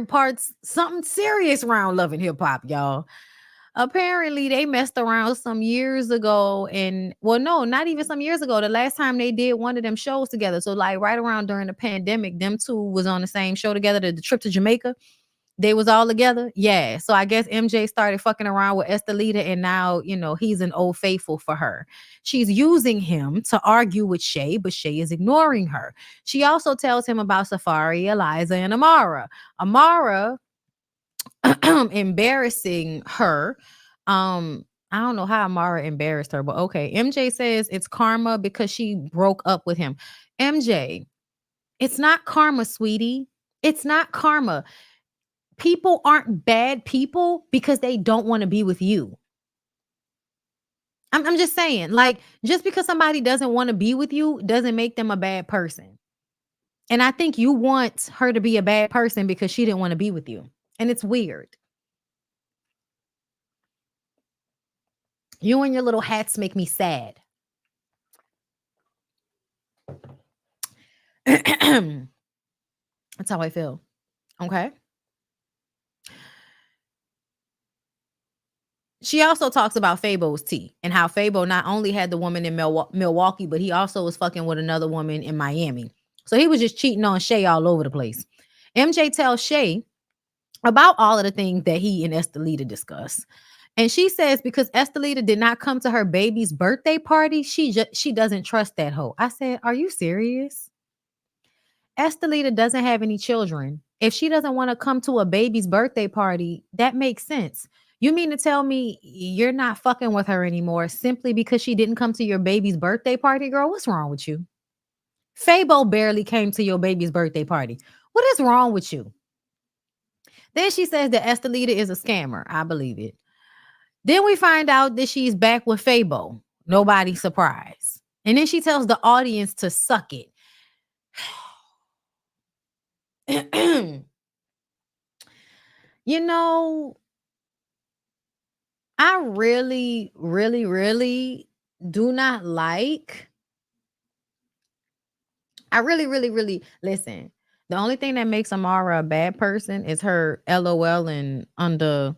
parts, something serious around Love and Hip Hop, y'all. Apparently they messed around some years ago, and well, no, not even some years ago. The last time they did one of them shows together, so like right around during the pandemic, them two was on the same show together. The trip to Jamaica, they was all together. Yeah, so I guess MJ started fucking around with Estelita, and now he's an old faithful for her. She's using him to argue with Shay, but Shay is ignoring her. She also tells him about Safari, Eliza, and Amara. Embarrassing her. I don't know how Amara embarrassed her, but okay. MJ says it's karma because she broke up with him. MJ, it's not karma, sweetie. It's not karma. People aren't bad people because they don't want to be with you. I'm just saying, like, just because somebody doesn't want to be with you doesn't make them a bad person. And I think you want her to be a bad person because she didn't want to be with you. And it's weird. You and your little hats make me sad. That's how I feel. Okay. She also talks about Fabo's tea and how Fabo not only had the woman in Milwaukee, but he also was fucking with another woman in Miami. So he was just cheating on Shay all over the place. MJ tells Shay about all of the things that he and Estelita discuss. And she says because Estelita did not come to her baby's birthday party, she doesn't trust that hoe. I said, are you serious? Estelita doesn't have any children. If she doesn't want to come to a baby's birthday party, that makes sense. You mean to tell me you're not fucking with her anymore simply because she didn't come to your baby's birthday party, girl? What's wrong with you? Fabo barely came to your baby's birthday party. What is wrong with you? Then she says that Estelita is a scammer. I believe it. Then we find out that she's back with Fabo. Nobody's surprised. And then she tells the audience to suck it. I really, really, really do not like. I really, really, really listen. The only thing that makes Amara a bad person is her LOL and under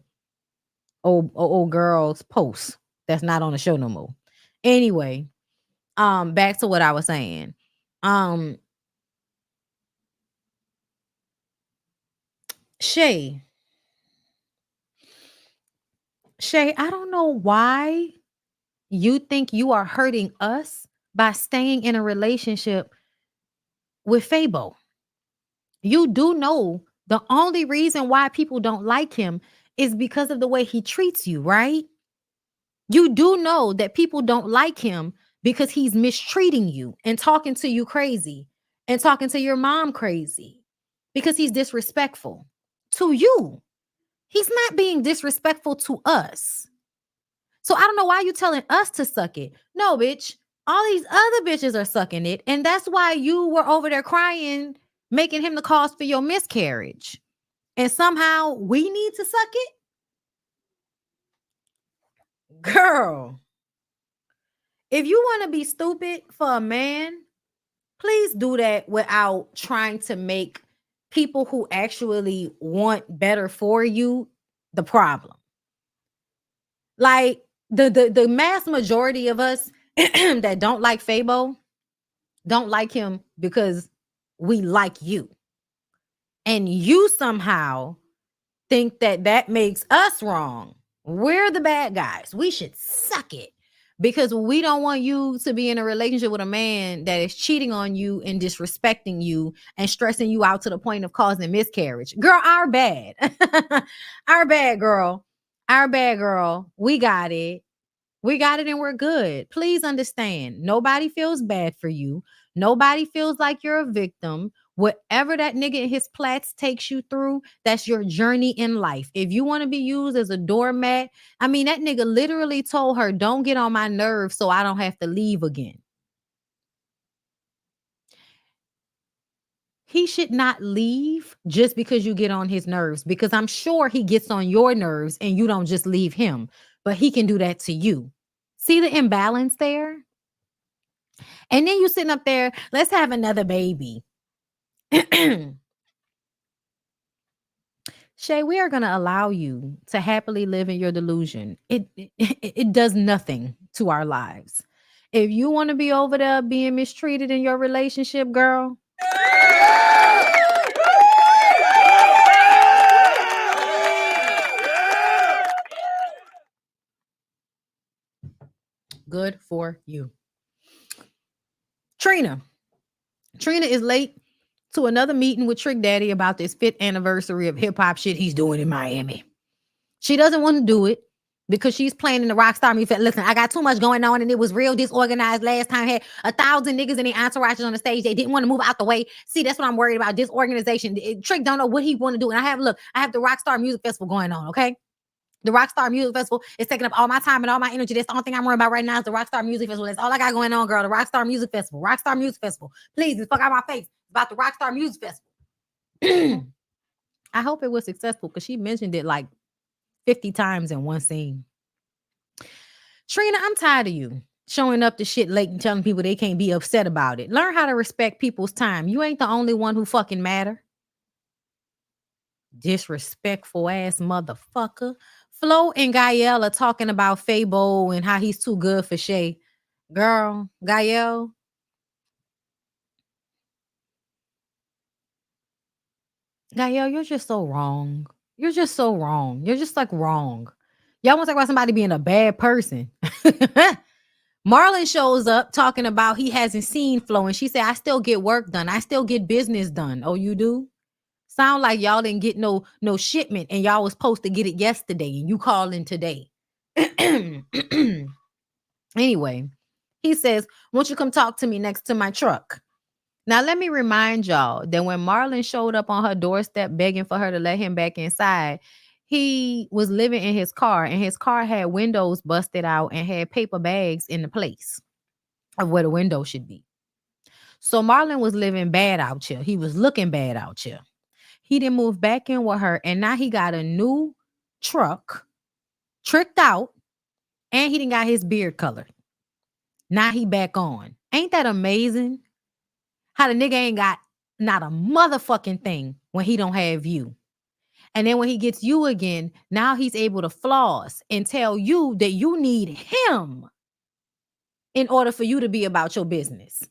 old girl's post that's not on the show no more. Anyway, back to what I was saying. Shay, I don't know why you think you are hurting us by staying in a relationship with Fabo. You do know the only reason why people don't like him is because of the way he treats you, right? You do know that people don't like him because he's mistreating you and talking to you crazy and talking to your mom crazy because he's disrespectful to you. He's not being disrespectful to us. So I don't know why you telling us to suck it. No, bitch. All these other bitches are sucking it. And that's why you were over there crying, making him the cause for your miscarriage. And somehow we need to suck it? Girl, if you want to be stupid for a man, please do that without trying to make people who actually want better for you the problem. Like the mass majority of us that don't like Fabo don't like him because we like you. And you somehow think that that makes us wrong. We're the bad guys. We should suck it because we don't want you to be in a relationship with a man that is cheating on you and disrespecting you and stressing you out to the point of causing miscarriage. Girl, our bad. Our bad, girl. Our bad, girl. We got it. We got it and we're good. Please understand. Nobody feels bad for you. Nobody feels like you're a victim. Whatever that nigga in his plats takes you through, that's your journey in life. If you want to be used as a doormat, I mean, that nigga literally told her, don't get on my nerves so I don't have to leave again. He should not leave just because you get on his nerves, because I'm sure he gets on your nerves and you don't just leave him, but he can do that to you. See the imbalance there? And then you sitting up there, let's have another baby. Shay, we are going to allow you to happily live in your delusion. It does nothing to our lives. If you want to be over there being mistreated in your relationship, girl, good for you. Trina is late to another meeting with Trick Daddy about this 5th anniversary of hip hop shit he's doing in Miami. She doesn't want to do it because she's playing in the rockstar music. Listen, I got too much going on and it was real disorganized last time. I had 1,000 niggas in the entourages on the stage. They didn't want to move out the way. See, that's what I'm worried about. Disorganization. Trick don't know what he want to do. And I have the Rockstar Music Festival going on, okay? The Rockstar Music Festival is taking up all my time and all my energy. That's the only thing I'm worried about right now is the Rockstar Music Festival. That's all I got going on, girl. The Rockstar Music Festival. Rockstar Music Festival. Please, the fuck out my face. It's about the Rockstar Music Festival. I hope it was successful because she mentioned it like 50 times in one scene. Trina, I'm tired of you showing up to shit late and telling people they can't be upset about it. Learn how to respect people's time. You ain't the only one who fucking matter. Disrespectful ass motherfucker. Flo and Gael are talking about Fabo and how he's too good for Shay. Girl, Gael. Gael, you're just so wrong. You're just so wrong. You're just like wrong. Y'all want to talk about somebody being a bad person. Marlon shows up talking about he hasn't seen Flo, and she said, I still get work done. I still get business done. Oh, you do? Sound like y'all didn't get no shipment and y'all was supposed to get it yesterday and you calling today. Anyway, he says, won't you come talk to me next to my truck? Now, let me remind y'all that when Marlon showed up on her doorstep begging for her to let him back inside, he was living in his car and his car had windows busted out and had paper bags in the place of where the window should be. So Marlon was living bad out here. He was looking bad out here. He didn't move back in with her, and now he got a new truck, tricked out, and he didn't got his beard colored. Now he back on. Ain't that amazing? How the nigga ain't got not a motherfucking thing when he don't have you. And then when he gets you again, now he's able to floss and tell you that you need him in order for you to be about your business.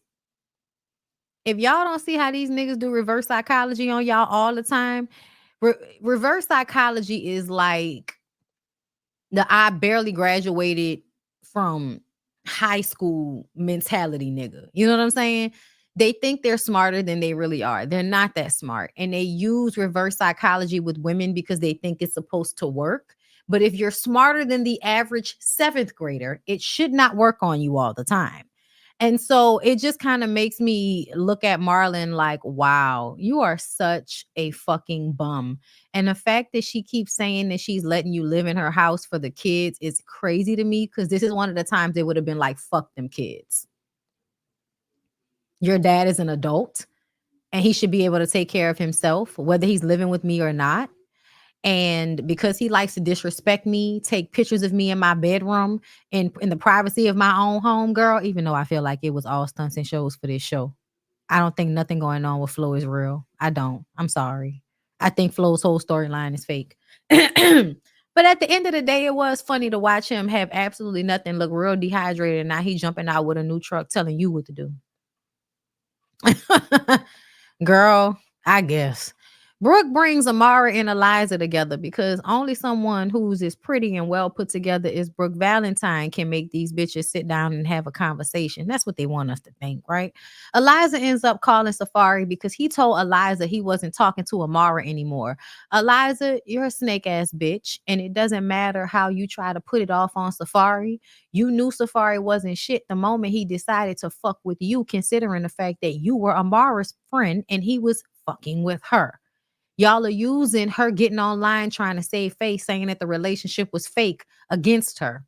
If y'all don't see how these niggas do reverse psychology on y'all all the time, reverse psychology is like I barely graduated from high school mentality nigga. You know what I'm saying? They think they're smarter than they really are. They're not that smart. And they use reverse psychology with women because they think it's supposed to work. But if you're smarter than the average 7th grader, it should not work on you all the time. And so it just kind of makes me look at Marlon like, wow, you are such a fucking bum. And the fact that she keeps saying that she's letting you live in her house for the kids is crazy to me, because this is one of the times it would have been like, fuck them kids. Your dad is an adult and he should be able to take care of himself, whether he's living with me or not. And because he likes to disrespect me, take pictures of me in my bedroom and in the privacy of my own home, girl, even though I feel like it was all stunts and shows for this show. I don't think nothing going on with Flo is real. I don't. I'm sorry. I think Flo's whole storyline is fake. But at the end of the day, it was funny to watch him have absolutely nothing, look real dehydrated, and now he's jumping out with a new truck telling you what to do. Girl, I guess. Brooke brings Amara and Eliza together because only someone who's as pretty and well put together as Brooke Valentine can make these bitches sit down and have a conversation. That's what they want us to think, right? Eliza ends up calling Safari because he told Eliza he wasn't talking to Amara anymore. Eliza, you're a snake ass bitch, and it doesn't matter how you try to put it off on Safari. You knew Safari wasn't shit the moment he decided to fuck with you, considering the fact that you were Amara's friend and he was fucking with her. Y'all are using her getting online trying to save face, saying that the relationship was fake against her.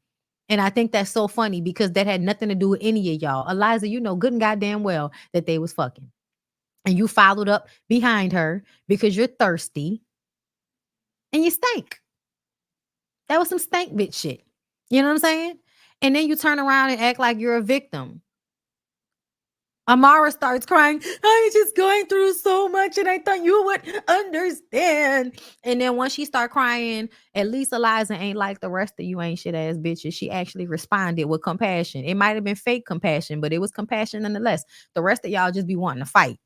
And I think that's so funny because that had nothing to do with any of y'all. Eliza, you know good and goddamn well that they was fucking. And you followed up behind her because you're thirsty and you stank. That was some stank bitch shit. You know what I'm saying? And then you turn around and act like you're a victim. Amara starts crying. I'm just going through so much and I thought you would understand. And then once she start crying, at least Eliza ain't like the rest of you ain't shit ass bitches. She actually responded with compassion. It might have been fake compassion, but it was compassion nonetheless. The rest of y'all just be wanting to fight.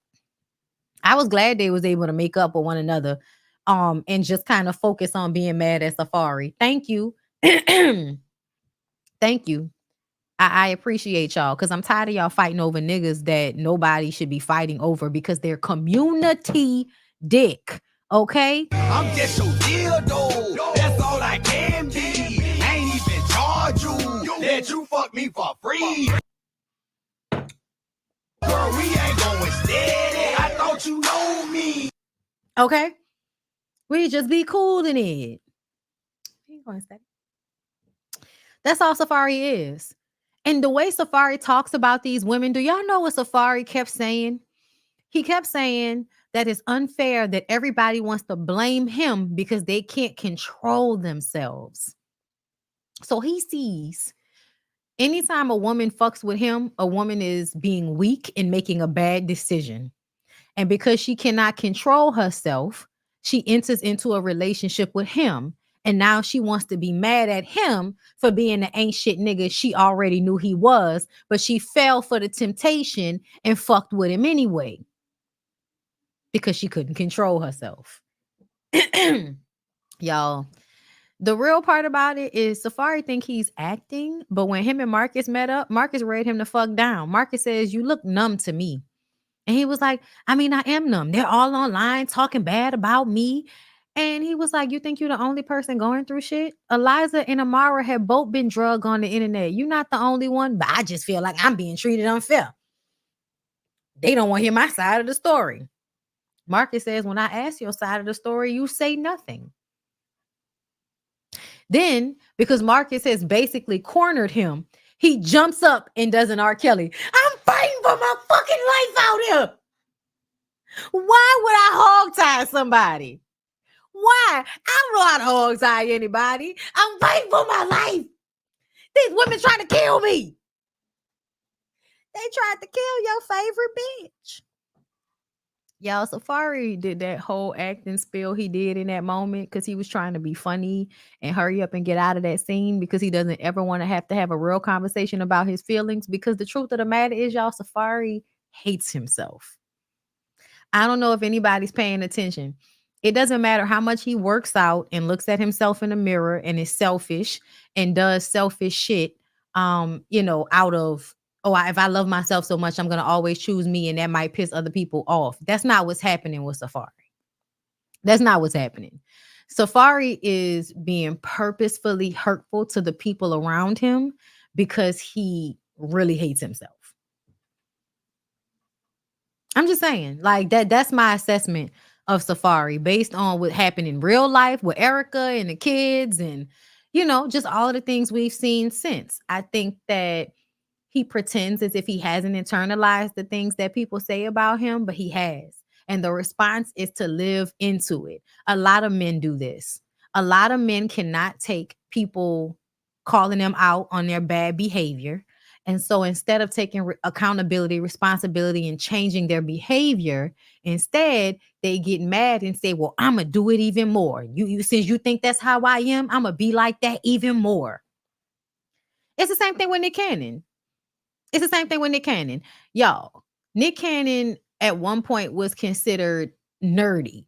I was glad they was able to make up with one another and just kind of focus on being mad at Safari. Thank you. Thank you. I appreciate y'all because I'm tired of y'all fighting over niggas that nobody should be fighting over because they're community dick. Okay? I'm just your dildo. That's all I can be. I ain't even charge you. Let you fuck me for free. Girl, we ain't going steady. I thought you know me. Okay? We just be cool in it. We ain't going steady. That's all Safari is. And the way Safari talks about these women, do y'all know what Safari kept saying? He kept saying that it's unfair that everybody wants to blame him because they can't control themselves. So he sees anytime a woman fucks with him, a woman is being weak and making a bad decision. And because she cannot control herself, she enters into a relationship with him. And now she wants to be mad at him for being the ain't shit nigga she already knew he was, but she fell for the temptation and fucked with him anyway because she couldn't control herself. Y'all, the real part about it is Safari think he's acting, but when him and Marcus met up, Marcus read him the fuck down. Marcus says, "You look numb to me." And he was like, I mean, I am numb. They're all online talking bad about me. And he was like, you think you're the only person going through shit? Eliza and Amara have both been drugged on the internet. You're not the only one, but I just feel like I'm being treated unfair. They don't want to hear my side of the story. Marcus says, when I ask your side of the story, you say nothing. Then, because Marcus has basically cornered him, he jumps up and does an R. Kelly. I'm fighting for my fucking life out here. Why would I hog tie somebody? Why? I don't know how to hog tie anybody. I'm fighting for my life. These women trying to kill me. They tried to kill your favorite bitch. Y'all, Safari did that whole acting spiel he did in that moment because he was trying to be funny and hurry up and get out of that scene because he doesn't ever want to have a real conversation about his feelings, because the truth of the matter is, y'all, Safari hates himself. I don't know if anybody's paying attention. It doesn't matter how much he works out and looks at himself in the mirror and is selfish and does selfish shit, out of, if I love myself so much, I'm going to always choose me, and that might piss other people off. That's not what's happening with Safari. That's not what's happening. Safari is being purposefully hurtful to the people around him because he really hates himself. I'm just saying, like that's my assessment of Safari based on what happened in real life with Erica and the kids and just all of the things we've seen since. I think that he pretends as if he hasn't internalized the things that people say about him, but he has. And the response is to live into it. A lot of men do this. A lot of men cannot take people calling them out on their bad behavior. And so instead of taking accountability, responsibility, and changing their behavior, instead they get mad and say, well, I'm going to do it even more. You since you think that's how I am, I'm going to be like that even more. It's the same thing with Nick Cannon. It's the same thing with Nick Cannon. Y'all, Nick Cannon at one point was considered nerdy,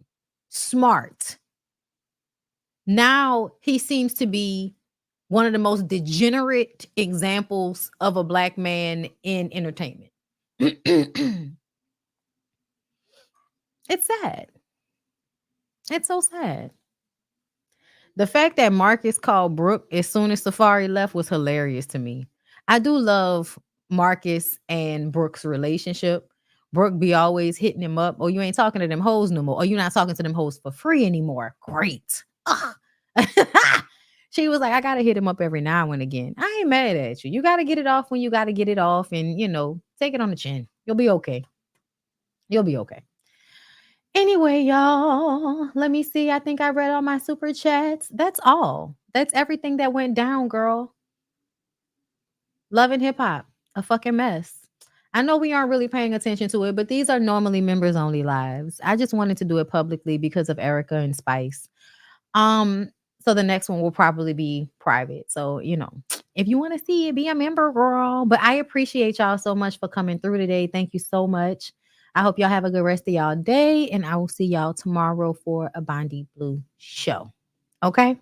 smart. Now he seems to be one of the most degenerate examples of a black man in entertainment. It's sad. It's so sad. The fact that Marcus called Brooke as soon as Safari left was hilarious to me. I do love Marcus and Brooke's relationship. Brooke be always hitting him up. Oh, you ain't talking to them hoes no more. Or you're not talking to them hoes for free anymore. Great. She was like, I got to hit him up every now and again. I ain't mad at you. You got to get it off when you got to get it off and, take it on the chin. You'll be okay. You'll be okay. Anyway, y'all, let me see. I think I read all my super chats. That's all. That's everything that went down, girl. Love and hip hop, a fucking mess. I know we aren't really paying attention to it, but these are normally members only lives. I just wanted to do it publicly because of Erica and Spice. So the next one will probably be private. So, if you want to see it, be a member, girl. But I appreciate y'all so much for coming through today. Thank you so much. I hope y'all have a good rest of y'all day, and I will see y'all tomorrow for a BondyBlue show. Okay?